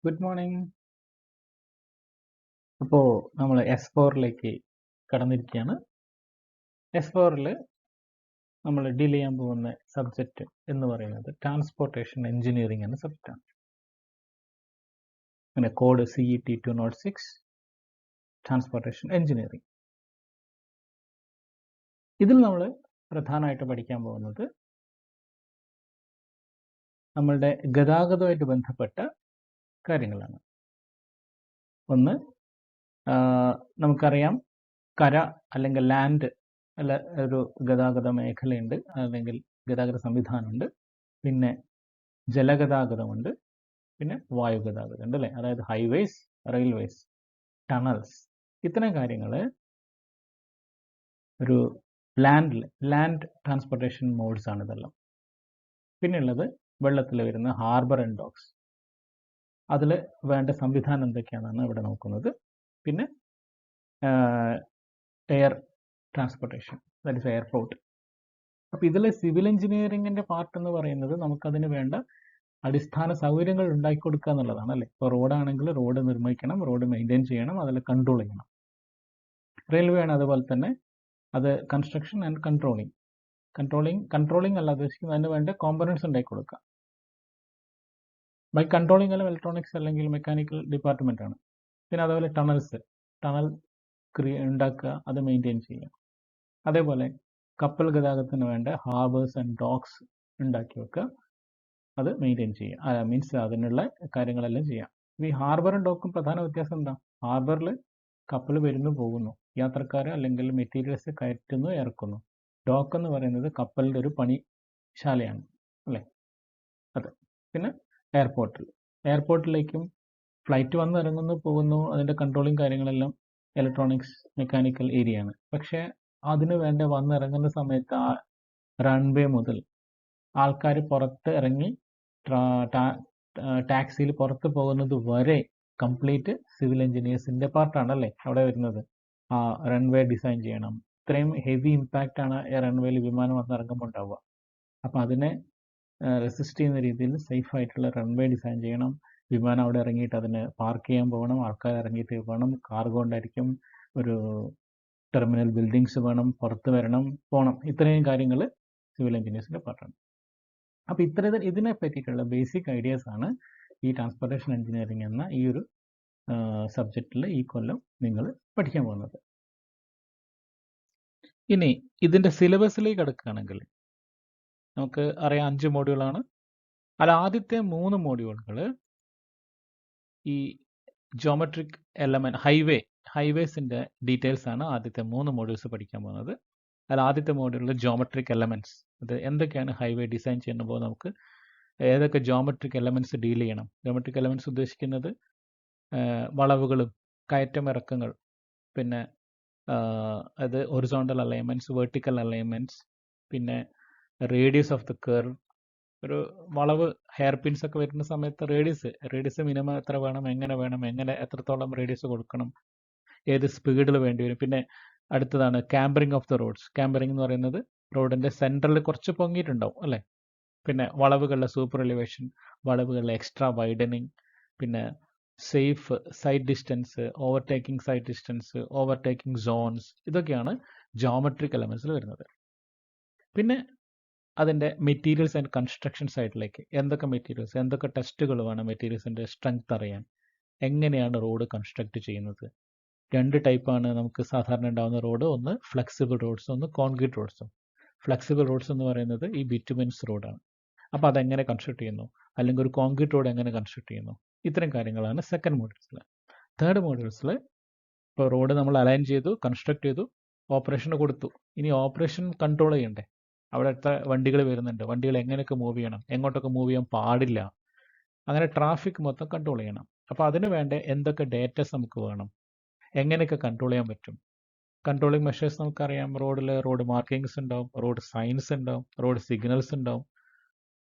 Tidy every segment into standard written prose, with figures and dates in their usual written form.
Good morning. അപ്പോൾ നമ്മൾ S4ലേക്ക് കടന്നിരിക്കുകയാണ്. S4ൽ നമ്മൾ ഡീൽ ചെയ്യാൻ പോകുന്ന സബ്ജക്റ്റ് എന്ന് പറയുന്നത് ട്രാൻസ്പോർട്ടേഷൻ എഞ്ചിനീയറിംഗ് എന്ന സബ്ജക്റ്റാണ്. പിന്നെ കോഡ് CET 206 ട്രാൻസ്പോർട്ടേഷൻ എഞ്ചിനീയറിംഗ്. ഇതിൽ നമ്മൾ പ്രധാനമായിട്ട് പഠിക്കാൻ പോകുന്നത് നമ്മളുടെ ഗതാഗതവുമായിട്ട് ബന്ധപ്പെട്ട കാര്യങ്ങളാണ്. ഒന്ന്, നമുക്കറിയാം കര അല്ലെങ്കിൽ ലാൻഡ് അല്ല ഒരു ഗതാഗത മേഖലയുണ്ട്, അല്ലെങ്കിൽ ഗതാഗത സംവിധാനമുണ്ട്. പിന്നെ ജലഗതാഗതമുണ്ട്, പിന്നെ വായു ഗതാഗതം ഉണ്ട് അല്ലേ. അതായത് ഹൈവേസ്, റെയിൽവേസ്, ടണൽസ്, ഇത്തരം കാര്യങ്ങൾ ഒരു ലാൻഡ് ട്രാൻസ്പോർട്ടേഷൻ മോഡ്സ് ആണ് ഇതെല്ലാം. പിന്നെ ഉള്ളത് വെള്ളത്തിൽ വരുന്ന ഹാർബർ ആൻഡ് ഡോക്സ്, അതിൽ വേണ്ട സംവിധാനം എന്തൊക്കെയാണെന്നാണ് ഇവിടെ നോക്കുന്നത്. പിന്നെ air transportation, that is airport. അപ്പോൾ ഇതിൽ സിവിൽ എഞ്ചിനീയറിംഗിൻ്റെ പാർട്ട് എന്ന് പറയുന്നത് നമുക്കതിന് വേണ്ട അടിസ്ഥാന സൗകര്യങ്ങൾ ഉണ്ടാക്കി കൊടുക്കുക എന്നുള്ളതാണ് അല്ലേ. ഇപ്പോൾ റോഡാണെങ്കിൽ റോഡ് നിർമ്മിക്കണം, റോഡ് മെയിൻറ്റെയിൻ ചെയ്യണം, അതിൽ കൺട്രോൾ ചെയ്യണം. റെയിൽവേ ആണ് അതുപോലെ തന്നെ, അത് കൺസ്ട്രക്ഷൻ ആൻഡ് കൺട്രോളിംഗ് അല്ല ഉദ്ദേശിക്കുന്നത്, അതിന് വേണ്ട കോമ്പണൻസ് ഉണ്ടാക്കി കൊടുക്കുക. ബൈ കൺട്രോളിംഗ് അല്ല ഇലക്ട്രോണിക്സ് അല്ലെങ്കിൽ മെക്കാനിക്കൽ ഡിപ്പാർട്ട്മെൻ്റ് ആണ്. പിന്നെ അതുപോലെ ടണൽ ഉണ്ടാക്കുക, അത് മെയിൻറ്റെയിൻ ചെയ്യുക. അതേപോലെ കപ്പൽ ഗതാഗതത്തിന് വേണ്ട ഹാർബേഴ്സ് ആൻഡ് ഡോക്സ് ഉണ്ടാക്കി വെക്കുക, അത് മെയിൻറ്റെയിൻ ചെയ്യുക. മീൻസ് അതിനുള്ള കാര്യങ്ങളെല്ലാം ചെയ്യാം. ഈ ഹാർബറും ഡോക്കും പ്രധാന വ്യത്യാസം എന്താ? ഹാർബറിൽ കപ്പൽ വരുന്നു പോകുന്നു, യാത്രക്കാർ അല്ലെങ്കിൽ മെറ്റീരിയൽസ് കയറ്റുന്നു ഇറക്കുന്നു. ഡോക്ക് എന്ന് പറയുന്നത് കപ്പലിൻ്റെ ഒരു പണിശാലയാണ് അല്ലേ, അത്. പിന്നെ എയർപോർട്ടിലേക്കും ഫ്ലൈറ്റ് വന്ന് ഇറങ്ങുന്നു പോകുന്നു, അതിൻ്റെ കൺട്രോളിങ് കാര്യങ്ങളെല്ലാം ഇലക്ട്രോണിക്സ് മെക്കാനിക്കൽ ഏരിയ ആണ്. പക്ഷേ അതിന് വേണ്ട വന്നിറങ്ങുന്ന സമയത്ത് ആ റൺവേ മുതൽ ആൾക്കാർ പുറത്ത് ഇറങ്ങി ടാക്സിയിൽ പുറത്ത് പോകുന്നത് വരെ കംപ്ലീറ്റ് സിവിൽ എഞ്ചിനീയേഴ്സിൻ്റെ പാർട്ടാണല്ലേ അവിടെ വരുന്നത്. ആ റൺവേ ഡിസൈൻ ചെയ്യണം. ഇത്രയും ഹെവി ഇമ്പാക്റ്റ് ആണ് റൺവേയിൽ വിമാനം വന്നിറങ്ങുമ്പോൾ ഉണ്ടാവുക. അപ്പോൾ അതിനെ റെസിസ്റ്റ് ചെയ്യുന്ന രീതിയിൽ സേഫ് ആയിട്ടുള്ള റൺവേ ഡിസൈൻ ചെയ്യണം. വിമാനം അവിടെ ഇറങ്ങിയിട്ട് അതിന് പാർക്ക് ചെയ്യാൻ പോകണം, ആൾക്കാർ ഇറങ്ങിയിട്ട് വേണം, കാർഗോ ഉണ്ടായിരിക്കും, ഒരു ടെർമിനൽ ബിൽഡിങ്സ് വേണം, പുറത്ത് വരണം, പോകണം. ഇത്രയും കാര്യങ്ങൾ സിവിൽ എഞ്ചിനീയേഴ്സിൻ്റെ പാർട്ടാണ്. അപ്പോൾ ഇതിനെ പറ്റിയിട്ടുള്ള ബേസിക് ഐഡിയാസ് ആണ് ഈ ട്രാൻസ്പോർട്ടേഷൻ എഞ്ചിനീയറിംഗ് എന്ന ഈ ഒരു സബ്ജക്റ്റിൽ ഈ കൊല്ലം നിങ്ങൾ പഠിക്കാൻ പോകുന്നത്. ഇനി ഇതിൻ്റെ സിലബസിലേക്ക് കിടക്കുകയാണെങ്കിൽ നമുക്ക് അറിയാം 5 മോഡ്യൂളാണ്. അതിൽ ആദ്യത്തെ 3 മോഡ്യൂളുകൾ ഈ ജോമെട്രിക് എലമെൻറ്റ് ഹൈവേസിൻ്റെ ഡീറ്റെയിൽസ് ആണ് ആദ്യത്തെ 3 മോഡ്യൂൾസ് പഠിക്കാൻ പോകുന്നത്. അതിൽ ആദ്യത്തെ മോഡ്യൂളിൽ ജോമെട്രിക് എലമെൻറ്റ്സ്, അത് എന്തൊക്കെയാണ് ഹൈവേ ഡിസൈൻ ചെയ്യുമ്പോൾ നമുക്ക് ഏതൊക്കെ ജോമെട്രിക് എലമെൻറ്റ്സ് ഡീൽ ചെയ്യണം. ജോമെട്രിക് എലമെൻറ്റ്സ് ഉദ്ദേശിക്കുന്നത് വളവുകളും കയറ്റമിറക്കങ്ങൾ, പിന്നെ അത് ഹൊറിസോണ്ടൽ അലൈൻമെൻറ്റ്സ്, വെർട്ടിക്കൽ അലൈൻമെൻറ്റ്സ്, പിന്നെ റേഡിയസ് ഓഫ് ദ കർവ്. ഒരു വളവ് ഹെയർ പിൻസ് ഒക്കെ വരുന്ന സമയത്ത് റേഡിയസ് മിനിമം എത്ര വേണം, എങ്ങനെ എത്രത്തോളം റേഡിയസ് കൊടുക്കണം, ഏത് സ്പീഡിൽ വേണ്ടി വരും. പിന്നെ അടുത്തതാണ് cambering of the roads. Cambering എന്ന് പറയുന്നത് റോഡിൻ്റെ സെൻറ്ററിൽ കുറച്ച് പൊങ്ങിയിട്ടുണ്ടാവും അല്ലേ. പിന്നെ വളവുകളിലെ സൂപ്പർ എലിവേഷൻ, വളവുകളിലെ എക്സ്ട്രാ വൈഡനിങ്, പിന്നെ safe sight distance, overtaking sight distance, overtaking zones, ഇതൊക്കെയാണ് ജോമെട്രിക് എലമെൻറ്റ്സിൽ വരുന്നത്. പിന്നെ അതിൻ്റെ മെറ്റീരിയൽസ് ആൻഡ് കൺസ്ട്രക്ഷൻ സൈഡിലേക്ക് എന്തൊക്കെ മെറ്റീരിയൽസ്, എന്തൊക്കെ ടെസ്റ്റുകൾ വേണം മെറ്റീരിയൽസിൻ്റെ സ്ട്രെങ്ത് അറിയാൻ, എങ്ങനെയാണ് റോഡ് കൺസ്ട്രക്ട് ചെയ്യുന്നത്. 2 ടൈപ്പാണ് നമുക്ക് സാധാരണ ഉണ്ടാകുന്ന റോഡ്, ഒന്ന് ഫ്ലെക്സിബിൾ റോഡ്സ്, ഒന്ന് കോൺക്രീറ്റ് റോഡ്സും. ഫ്ലെക്സിബിൾ റോഡ്സ് എന്ന് പറയുന്നത് ഈ ബിറ്റുമിൻസ് റോഡാണ്. അപ്പോൾ അതെങ്ങനെ കൺസ്ട്രക്ട് ചെയ്യുന്നു, അല്ലെങ്കിൽ ഒരു കോൺക്രീറ്റ് റോഡ് എങ്ങനെ കൺസ്ട്രക്ട് ചെയ്യുന്നു, ഇത്തരം കാര്യങ്ങളാണ് സെക്കൻഡ് മോഡ്യൂൾസിൽ. തേർഡ് മോഡ്യൂൾസിൽ ഇപ്പോൾ റോഡ് നമ്മൾ അലൈൻ ചെയ്തു, കൺസ്ട്രക്ട് ചെയ്തു, ഓപ്പറേഷന് കൊടുത്തു. ഇനി ഓപ്പറേഷൻ കൺട്രോൾ ചെയ്യണ്ടേ, അവിടെ എത്ര വണ്ടികൾ വരുന്നുണ്ട്, വണ്ടികൾ എങ്ങനെയൊക്കെ മൂവ് ചെയ്യണം, എങ്ങോട്ടൊക്കെ മൂവ് ചെയ്യാൻ പാടില്ല, അങ്ങനെ ട്രാഫിക് മൊത്തം കൺട്രോൾ ചെയ്യണം. അപ്പോൾ അതിന് വേണ്ട എന്തൊക്കെ ഡേറ്റസ് നമുക്ക് വേണം, എങ്ങനെയൊക്കെ കൺട്രോൾ ചെയ്യാൻ പറ്റും. കൺട്രോളിങ് മെഷേഴ്സ് നമുക്കറിയാം, റോഡ് മാർക്കിങ്സ് ഉണ്ടാവും, റോഡ് സൈൻസ് ഉണ്ടാവും, റോഡ് സിഗ്നൽസ് ഉണ്ടാവും,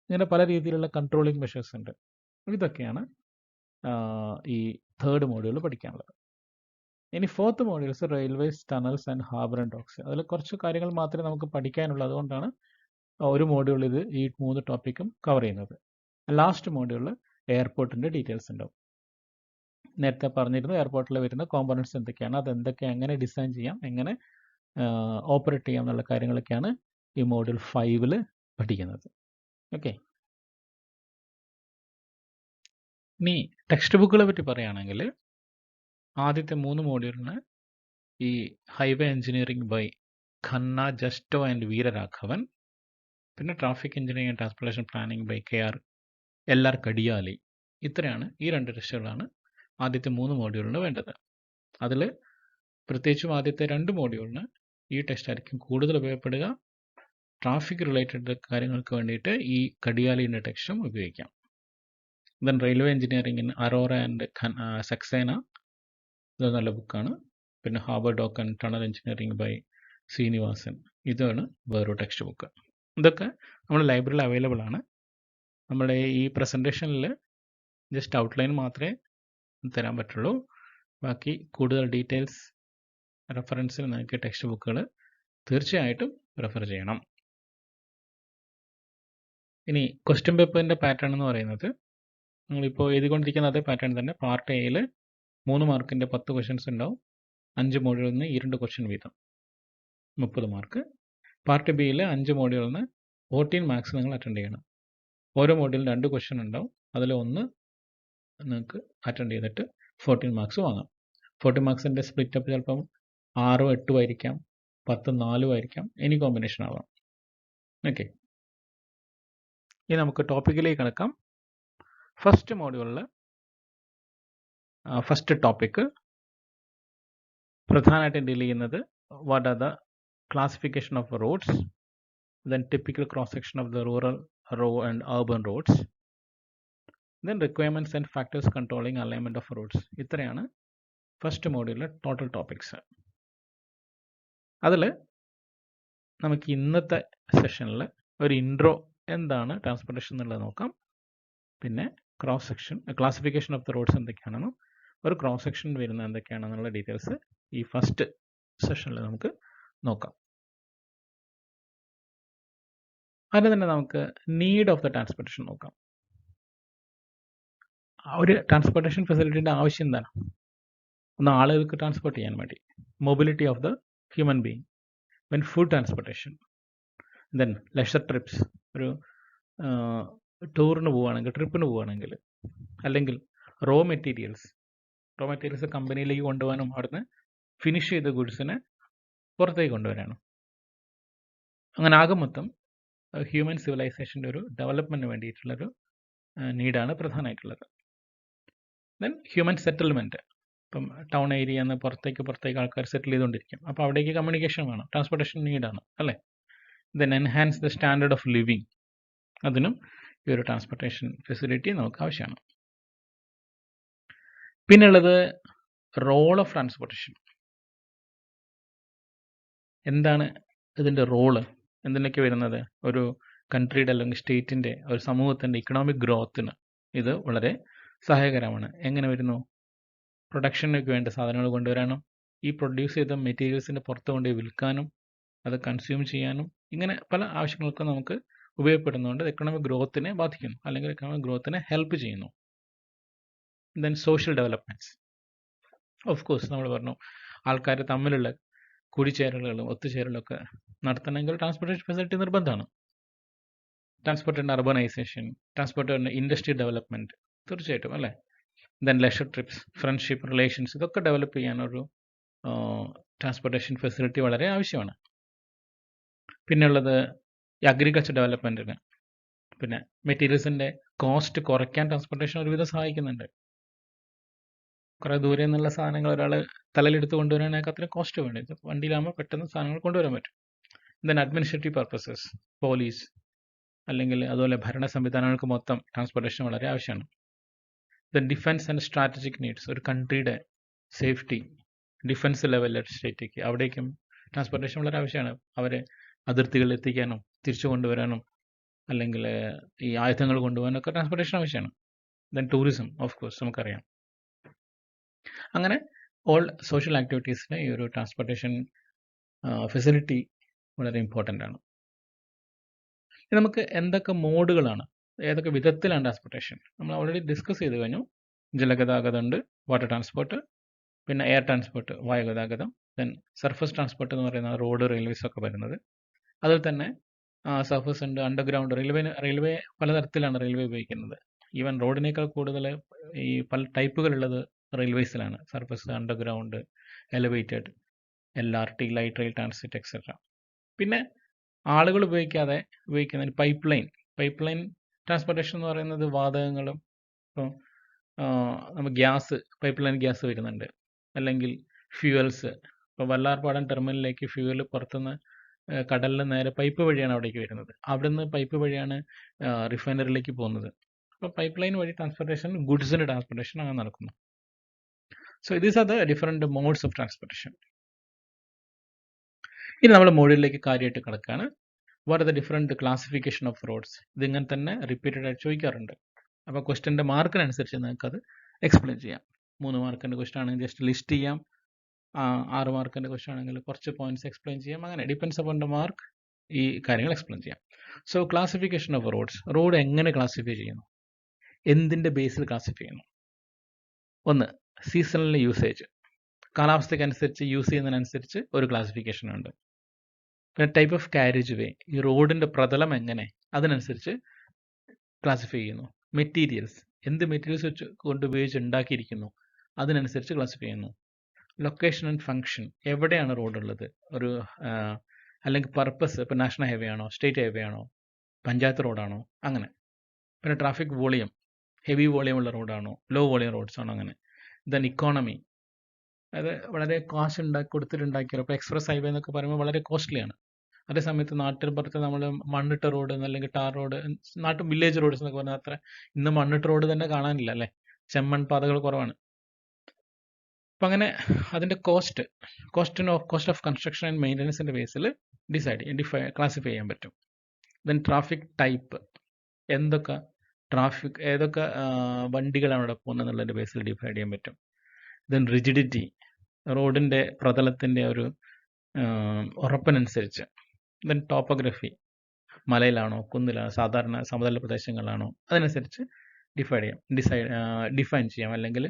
ഇങ്ങനെ പല രീതിയിലുള്ള കൺട്രോളിങ് മെഷേഴ്സ് ഉണ്ട്. ഇതൊക്കെയാണ് ഈ തേർഡ് മോഡ്യൂൾ പഠിക്കാനുള്ളത്. ഇനി fourth modules railways, tunnels and harbour and docks. അതിൽ കുറച്ച് കാര്യങ്ങൾ മാത്രമേ നമുക്ക് പഠിക്കാനുള്ളൂ, അതുകൊണ്ടാണ് ഒരു മോഡ്യൂൾ ഈ 3 ടോപ്പിക്കും കവർ ചെയ്യുന്നത്. ലാസ്റ്റ് മോഡ്യൂളിൽ എയർപോർട്ടിൻ്റെ ഡീറ്റെയിൽസ് ഉണ്ടാവും. നേരത്തെ പറഞ്ഞിരുന്നു എയർപോർട്ടിൽ വരുന്ന കോമ്പണൻറ്റ്സ് എന്തൊക്കെയാണ്, അതെന്തൊക്കെ എങ്ങനെ ഡിസൈൻ ചെയ്യാം, എങ്ങനെ ഓപ്പറേറ്റ് ചെയ്യാം എന്നുള്ള കാര്യങ്ങളൊക്കെയാണ് ഈ മോഡ്യൂൾ 5 പഠിക്കുന്നത്. ഓക്കെ. ഇനി ടെക്സ്റ്റ് ബുക്കുകളെ പറ്റി പറയുകയാണെങ്കിൽ ആദ്യത്തെ 3 മോഡ്യൂളിന് ഈ highway engineering by Khanna, Justo and Veeraraghavan, പിന്നെ traffic engineering and transportation planning by LR Kadiyali. ഇത്രയാണ് ഈ 2 ടെസ്റ്റുകളാണ് ആദ്യത്തെ 3 മോഡ്യൂളിന് വേണ്ടത്. അതിൽ പ്രത്യേകിച്ചും ആദ്യത്തെ 2 മോഡ്യൂളിന് ഈ ടെസ്റ്റ് ആയിരിക്കും കൂടുതൽ ഉപയോഗപ്പെടുക. ട്രാഫിക് റിലേറ്റഡ് കാര്യങ്ങൾക്ക് വേണ്ടിയിട്ട് ഈ കടിയാലിൻ്റെ ടെക്സ്റ്റും ഉപയോഗിക്കാം. ദെൻ റെയിൽവേ എഞ്ചിനീയറിംഗിന് അറോറ ആൻഡ് സക്സേന, ഇത് നല്ല ബുക്കാണ്. പിന്നെ harbour dock and tunnel engineering by Srinivasan, ഇതാണ് വേറൊരു ടെക്സ്റ്റ് ബുക്ക്. ഇതൊക്കെ നമ്മുടെ ലൈബ്രറിയിൽ അവൈലബിൾ ആണ്. നമ്മുടെ ഈ പ്രസൻറ്റേഷനിൽ ജസ്റ്റ് ഔട്ട്ലൈൻ മാത്രമേ തരാൻ പറ്റുള്ളൂ. ബാക്കി കൂടുതൽ ഡീറ്റെയിൽസ് റെഫറൻസിൽ നിങ്ങൾക്ക് ടെക്സ്റ്റ് ബുക്കുകൾ തീർച്ചയായിട്ടും റെഫർ ചെയ്യണം. ഇനി ക്വസ്റ്റ്യൻ പേപ്പറിൻ്റെ പാറ്റേൺ എന്ന് പറയുന്നത് നിങ്ങളിപ്പോൾ എഴുതിക്കൊണ്ടിരിക്കുന്ന അതേ പാറ്റേൺ തന്നെ. പാർട്ട് എയിൽ 3 മാർക്കിൻ്റെ 10 ക്വസ്റ്റ്യൻസ് ഉണ്ടാവും. 5 മോഡ്യൂളിൽ നിന്ന് 2 ക്വസ്റ്റ്യൻ വീതം, 30 മാർക്ക്. പാർട്ട് ബിയിൽ 5 മോഡ്യൂളിൽ നിന്ന് 14 മാർക്സ് നിങ്ങൾ അറ്റൻഡ് ചെയ്യണം. ഓരോ മോഡ്യൂളിൽ 2 ക്വസ്റ്റ്യൻ ഉണ്ടാവും. അതിൽ ഒന്ന് നിങ്ങൾക്ക് അറ്റൻഡ് ചെയ്തിട്ട് 14 മാർക്സ് വാങ്ങാം. 14 മാർക്സിൻ്റെ സ്പ്ലിറ്റ് അപ്പ് ചിലപ്പം 6 8 ആയിരിക്കാം, 10 4 ആയിരിക്കാം, എനി കോമ്പിനേഷൻ ആവാം. ഓക്കെ. ഇനി നമുക്ക് ടോപ്പിക്കിലേക്ക് കിടക്കാം. ഫസ്റ്റ് മോഡ്യൂളിൽ ഫസ്റ്റ് ടോപ്പിക്ക് പ്രധാനമായിട്ടും ഡീൽ ചെയ്യുന്നത് what are the classification of roads, then typical cross section of the rural and urban roads, then requirements and factors controlling alignment of roads. ഇത്രയാണ് first മോഡ്യൂളിലെ total topics. അതിൽ നമുക്ക് ഇന്നത്തെ സെഷനിൽ ഒരു ഇൻട്രോ, എന്താണ് ട്രാൻസ്പോർട്ടേഷൻ എന്നുള്ളത് നോക്കാം. പിന്നെ cross section, classification of the roads എന്തൊക്കെയാണെന്നും ഒരു ക്രോസ് സെക്ഷൻ വരുന്ന എന്തൊക്കെയാണെന്നുള്ള ഡീറ്റെയിൽസ് ഈ ഫസ്റ്റ് സെഷനിൽ നമുക്ക് നോക്കാം. അതിന് തന്നെ നമുക്ക് നീഡ് ഓഫ് ദ ട്രാൻസ്പോർട്ടേഷൻ നോക്കാം. ഒരു ട്രാൻസ്പോർട്ടേഷൻ ഫെസിലിറ്റിയുടെ ആവശ്യം എന്താണ്? ഒന്ന് ആളുകൾക്ക് ട്രാൻസ്പോർട്ട് ചെയ്യാൻ വേണ്ടി, mobility of the human being, then food transportation, then leisure TRIPS, ഒരു ടൂറിന് പോവുകയാണെങ്കിൽ, ട്രിപ്പിന് പോവുകയാണെങ്കിൽ, അല്ലെങ്കിൽ റോ മെറ്റീരിയൽസ് കമ്പനിയിലേക്ക് കൊണ്ടുപോകാനും അവിടുന്ന് ഫിനിഷ് ചെയ്ത ഗുഡ്സിനെ പുറത്തേക്ക് കൊണ്ടുവരാനും. അങ്ങനെ ആകെ മൊത്തം ഹ്യൂമൻ സിവിലൈസേഷൻ്റെ ഒരു ഡെവലപ്മെൻറ്റിന് വേണ്ടിയിട്ടുള്ളൊരു നീഡാണ് പ്രധാനമായിട്ടുള്ളത്. ദെൻ ഹ്യൂമൻ സെറ്റിൽമെൻറ്റ്, ഇപ്പം ടൗൺ ഏരിയയിൽ നിന്ന് പുറത്തേക്ക് ആൾക്കാർ സെറ്റിൽ ചെയ്തുകൊണ്ടിരിക്കും. അപ്പോൾ അവിടേക്ക് കമ്മ്യൂണിക്കേഷൻ വേണം, ട്രാൻസ്പോർട്ടേഷൻ നീഡാണ് അല്ലേ. Then enhance the standard of living, അതിനും ഈ ഒരു ട്രാൻസ്പോർട്ടേഷൻ ഫെസിലിറ്റി നമുക്ക് ആവശ്യമാണ്. പിന്നുള്ളത് റോൾ ഓഫ് ട്രാൻസ്പോർട്ടേഷൻ. എന്താണ് ഇതിൻ്റെ റോള്, എന്തിനൊക്കെ വരുന്നത്? ഒരു കൺട്രിയുടെ അല്ലെങ്കിൽ സ്റ്റേറ്റിൻ്റെ, ഒരു സമൂഹത്തിൻ്റെ ഇക്കണോമിക് ഗ്രോത്തിന് ഇത് വളരെ സഹായകരമാണ്. എങ്ങനെ വരുന്നു? പ്രൊഡക്ഷനൊക്കെ വേണ്ട സാധനങ്ങൾ കൊണ്ടുവരാനും, ഈ പ്രൊഡ്യൂസ് ചെയ്ത മെറ്റീരിയൽസിൻ്റെ പുറത്ത് കൊണ്ടുപോയി വിൽക്കാനും, അത് കൺസ്യൂം ചെയ്യാനും, ഇങ്ങനെ പല ആവശ്യങ്ങൾക്കും നമുക്ക് ഉപയോഗപ്പെടുന്നതുകൊണ്ട് എക്കണോമിക് ഗ്രോത്തിനെ ബാധിക്കുന്നു, അല്ലെങ്കിൽ എക്കണോമിക് ഗ്രോത്തിനെ ഹെൽപ്പ് ചെയ്യുന്നു. Then social developments, of course നമ്മൾ പറഞ്ഞു ആൾക്കാർ തമ്മിലുള്ള കൂടിച്ചേരലുകളും ഒത്തുചേരലൊക്കെ നടത്തണമെങ്കിൽ ട്രാൻസ്പോർട്ടേഷൻ ഫെസിലിറ്റി നിർബന്ധമാണ്. ട്രാൻസ്പോർട്ടിൻ്റെ അർബനൈസേഷൻ, ട്രാൻസ്പോർട്ടിൻ്റെ ഇൻഡസ്ട്രി ഡെവലപ്മെൻറ്റ്, തീർച്ചയായിട്ടും അല്ലേ. Then leisure TRIPS, friendship, relations, ഇതൊക്കെ ഡെവലപ്പ് ചെയ്യാനൊരു ട്രാൻസ്പോർട്ടേഷൻ ഫെസിലിറ്റി വളരെ ആവശ്യമാണ്. പിന്നെയുള്ളത് ഈ അഗ്രികൾച്ചർ ഡെവലപ്മെൻറ്റിന്, പിന്നെ മെറ്റീരിയൽസിൻ്റെ കോസ്റ്റ് കുറയ്ക്കാൻ ട്രാൻസ്പോർട്ടേഷൻ ഒരുവിധം സഹായിക്കുന്നുണ്ട്. കുറേ ദൂരെ നിന്നുള്ള സാധനങ്ങൾ ഒരാൾ തലയിലെടുത്ത് കൊണ്ടുവരാനൊക്കെ അത്രയും കോസ്റ്റ് വേണ്ടി, ഇത് വണ്ടിയിലാകുമ്പോൾ പെട്ടെന്ന് സാധനങ്ങൾ കൊണ്ടുവരാൻ പറ്റും. ദെൻ അഡ്മിനിസ്ട്രേറ്റീവ് പർപ്പസസ്, പോലീസ് അല്ലെങ്കിൽ അതുപോലെ ഭരണ സംവിധാനങ്ങൾക്ക് മൊത്തം ട്രാൻസ്പോർട്ടേഷൻ വളരെ ആവശ്യമാണ്. Then defence and strategic needs, ഒരു കൺട്രിയുടെ സേഫ്റ്റി, ഡിഫൻസ് ലെവലിലെ സ്റ്റേറ്റേക്ക്, അവിടേക്കും ട്രാൻസ്പോർട്ടേഷൻ വളരെ ആവശ്യമാണ്. അവരെ അതിർത്തികളിൽ എത്തിക്കാനും തിരിച്ചു കൊണ്ടുവരാനും, അല്ലെങ്കിൽ ഈ ആയുധങ്ങൾ കൊണ്ടുപോകാനൊക്കെ ട്രാൻസ്പോർട്ടേഷൻ ആവശ്യമാണ്. ദെൻ ടൂറിസം, ഓഫ് കോഴ്സ് നമുക്കറിയാം. അങ്ങനെ ഓൾ സോഷ്യൽ ആക്ടിവിറ്റീസിന് ഈ ഒരു ട്രാൻസ്പോർട്ടേഷൻ ഫെസിലിറ്റി വളരെ ഇമ്പോർട്ടൻ്റ് ആണ്. നമുക്ക് എന്തൊക്കെ മോഡുകളാണ്, ഏതൊക്കെ വിധത്തിലാണ് ട്രാൻസ്പോർട്ടേഷൻ, നമ്മൾ ഓൾറെഡി ഡിസ്കസ് ചെയ്ത് കഴിഞ്ഞു. ജലഗതാഗതമുണ്ട്, വാട്ടർ ട്രാൻസ്പോർട്ട്, പിന്നെ എയർ ട്രാൻസ്പോർട്ട്, വായുഗതാഗതം, ദെൻ സർഫസ് ട്രാൻസ്പോർട്ട് എന്ന് പറയുന്ന റോഡ്, റെയിൽവേസ് ഒക്കെ വരുന്നത്. അതിൽ തന്നെ സർഫസ് ഉണ്ട്, അണ്ടർഗ്രൗണ്ട് റെയിൽവേ പലതരത്തിലാണ് റെയിൽവേ ഉപയോഗിക്കുന്നത്. ഈവൻ റോഡിനേക്കാൾ കൂടുതൽ ഈ പല ടൈപ്പുകളുള്ളത് റെയിൽവേസിലാണ്. Surface, underground, elevated, LRT, light rail transit, et cetera. പിന്നെ ആളുകൾ ഉപയോഗിക്കുന്ന പൈപ്പ് ലൈൻ ട്രാൻസ്പോർട്ടേഷൻ എന്ന് പറയുന്നത് വാതകങ്ങളും, ഇപ്പോൾ നമുക്ക് പൈപ്പ് ലൈൻ ഗ്യാസ് വരുന്നുണ്ട്, അല്ലെങ്കിൽ ഫ്യൂവൽസ്. ഇപ്പോൾ വല്ലാർപാടം ടെർമിനലിലേക്ക് ഫ്യൂവൽ പുറത്തുനിന്ന് കടലിൽ നേരെ പൈപ്പ് വഴിയാണ് അവിടേക്ക് വരുന്നത്. അവിടുന്ന് പൈപ്പ് വഴിയാണ് റിഫൈനറിയിലേക്ക് പോകുന്നത്. അപ്പോൾ പൈപ്പ് ലൈൻ വഴി ട്രാൻസ്പോർട്ടേഷൻ, ഗുഡ്സിൻ്റെ ട്രാൻസ്പോർട്ടേഷൻ അങ്ങനെ നടക്കുന്നു. So these are the different modes of transportation. ഇനി നമ്മൾ മോഡിലേക്ക് കാര്യമായിട്ട് കിടക്കുകയാണ്. What are the different classification of roads. ഇതിങ്ങനെ തന്നെ റിപ്പീറ്റഡ് ആയിട്ട് ചോദിക്കാറുണ്ട്. അപ്പോൾ ക്വസ്റ്റ്യൻ്റെ മാർക്കിനനുസരിച്ച് നിങ്ങൾക്കത് എക്സ്പ്ലെയിൻ ചെയ്യാം. 3 മാർക്കിൻ്റെ ക്വസ്റ്റൻ ആണെങ്കിൽ ജസ്റ്റ് ലിസ്റ്റ് ചെയ്യാം, 6 മാർക്കിൻ്റെ ക്വസ്റ്റൻ ആണെങ്കിൽ കുറച്ച് പോയിന്റ്സ് എക്സ്പ്ലെയിൻ ചെയ്യാം. അങ്ങനെ ഡിപ്പെൻഡ്സ് അപ്പോൺ ദ മാർക്ക് ഈ കാര്യങ്ങൾ എക്സ്പ്ലെയിൻ ചെയ്യാം. So classification of roads. Road എങ്ങനെ ക്ലാസിഫൈ ചെയ്യുന്നു, എന്തിൻ്റെ ബേസിൽ ക്ലാസിഫൈ ചെയ്യുന്നു? ഒന്ന്, സീസണൽ യൂസേജ്. കാലാവസ്ഥയ്ക്കനുസരിച്ച് യൂസ് ചെയ്യുന്നതിനനുസരിച്ച് ഒരു ക്ലാസിഫിക്കേഷൻ ഉണ്ട്. പിന്നെ ടൈപ്പ് ഓഫ് കാരേജ് വേ, ഈ റോഡിൻ്റെ പ്രതലം എങ്ങനെ, അതിനനുസരിച്ച് ക്ലാസിഫൈ ചെയ്യുന്നു. മെറ്റീരിയൽസ്, എന്ത് മെറ്റീരിയൽസ് കൊണ്ട് ഉപയോഗിച്ച് ഉണ്ടാക്കിയിരിക്കുന്നു, അതിനനുസരിച്ച് ക്ലാസിഫൈ ചെയ്യുന്നു. ലൊക്കേഷൻ ആൻഡ് ഫങ്ഷൻ, എവിടെയാണ് റോഡ് ഉള്ളത്, അല്ലെങ്കിൽ പർപ്പസ്, ഇപ്പോൾ നാഷണൽ ഹൈവേ ആണോ, സ്റ്റേറ്റ് ഹൈവേ ആണോ, പഞ്ചായത്ത് റോഡാണോ, അങ്ങനെ. പിന്നെ ട്രാഫിക് വോളിയം, ഹെവി വോളിയം ഉള്ള റോഡാണോ, ലോ വോളിയം റോഡ്സ് ആണോ, അങ്ങനെ. ദെൻ ഇക്കോണമി, അത് വളരെ കാശ് കൊടുത്തിട്ടുണ്ടാക്കിയത്. ഇപ്പോൾ എക്സ്പ്രസ് ഹൈവേ എന്നൊക്കെ പറയുമ്പോൾ വളരെ കോസ്റ്റ്ലിയാണ്. അതേസമയത്ത് നാട്ടിൽ പുറത്ത് നമ്മൾ മണ്ണിട്ട റോഡ് അല്ലെങ്കിൽ ടാർ റോഡ്, വില്ലേജ് റോഡ്സ് എന്നൊക്കെ പറഞ്ഞാൽ അത്ര ഇന്ന് മണ്ണിട്ട റോഡ് തന്നെ കാണാനില്ല അല്ലേ, ചെമ്മൺ പാതകൾ കുറവാണ്. അപ്പം അങ്ങനെ അതിൻ്റെ കോസ്റ്റ് ഓഫ് കൺസ്ട്രക്ഷൻ ആൻഡ് മെയിൻ്റനൻസിൻ്റെ ബേസിൽ ക്ലാസിഫൈ ചെയ്യാൻ പറ്റും. ദെൻ ട്രാഫിക് ടൈപ്പ്, ഏതൊക്കെ വണ്ടികളാണ് അവിടെ പോകുന്നത് എന്നുള്ളതിൻ്റെ ബേസിൽ ഡിഫൈഡ് ചെയ്യാൻ പറ്റും. ദെൻ റിജിഡിറ്റി, റോഡിൻ്റെ പ്രതലത്തിൻ്റെ ഒരു ഉറപ്പിനനുസരിച്ച്. ദെൻ ടോപ്പോഗ്രഫി, മലയിലാണോ കുന്നിലാണോ സാധാരണ സമതല പ്രദേശങ്ങളാണോ, അതിനനുസരിച്ച് ഡിഫൈൻ ചെയ്യാം അല്ലെങ്കിൽ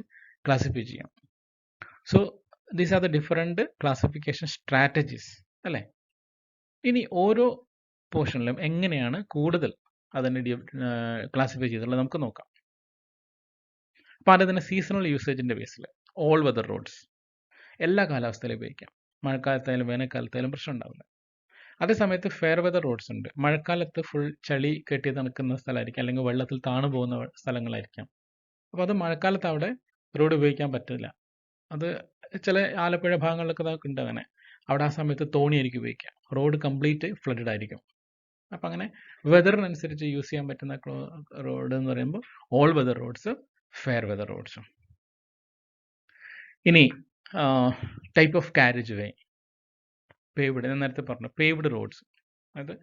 ക്ലാസിഫൈ ചെയ്യാം. So these are the different classification strategies അല്ലേ. ഇനി ഓരോ പോർഷനിലും എങ്ങനെയാണ് കൂടുതൽ അതിനെ ക്ലാസിഫൈ ചെയ്തിട്ടുള്ളത് നമുക്ക് നോക്കാം. അപ്പോൾ ആദ്യം തന്നെ സീസണൽ യൂസേജിൻ്റെ ബേസിൽ ഓൾ വെതർ റോഡ്സ്, എല്ലാ കാലാവസ്ഥയിലും ഉപയോഗിക്കാം. മഴക്കാലത്തായാലും വേനൽക്കാലത്തായാലും പ്രശ്നം ഉണ്ടാവില്ല. അതേസമയത്ത് ഫെയർ വെതർ റോഡ്സ് ഉണ്ട്. മഴക്കാലത്ത് ഫുൾ ചളി കെട്ടി നിൽക്കുന്ന സ്ഥലമായിരിക്കും, അല്ലെങ്കിൽ വെള്ളത്തിൽ താണു പോകുന്ന സ്ഥലങ്ങളായിരിക്കാം. അപ്പോൾ അത് മഴക്കാലത്ത് അവിടെ റോഡ് ഉപയോഗിക്കാൻ പറ്റില്ല. അത് ചില ആലപ്പുഴ ഭാഗങ്ങളിലൊക്കെ അതൊക്കെ ഉണ്ട്. അങ്ങനെ അവിടെ ആ സമയത്ത് തോണിയായിരിക്കും ഉപയോഗിക്കുക. റോഡ് കംപ്ലീറ്റ് ഫ്ലഡഡ് ആയിരിക്കും. അപ്പം അങ്ങനെ വെതറിനനുസരിച്ച് യൂസ് ചെയ്യാൻ പറ്റുന്ന റോഡ് എന്ന് പറയുമ്പോൾ all weather roads, fair weather റോഡ്സും. ഇനി type of carriageway, paved, ഞാൻ നേരത്തെ പറഞ്ഞു പേവ്ഡ് റോഡ്സ്. അതായത്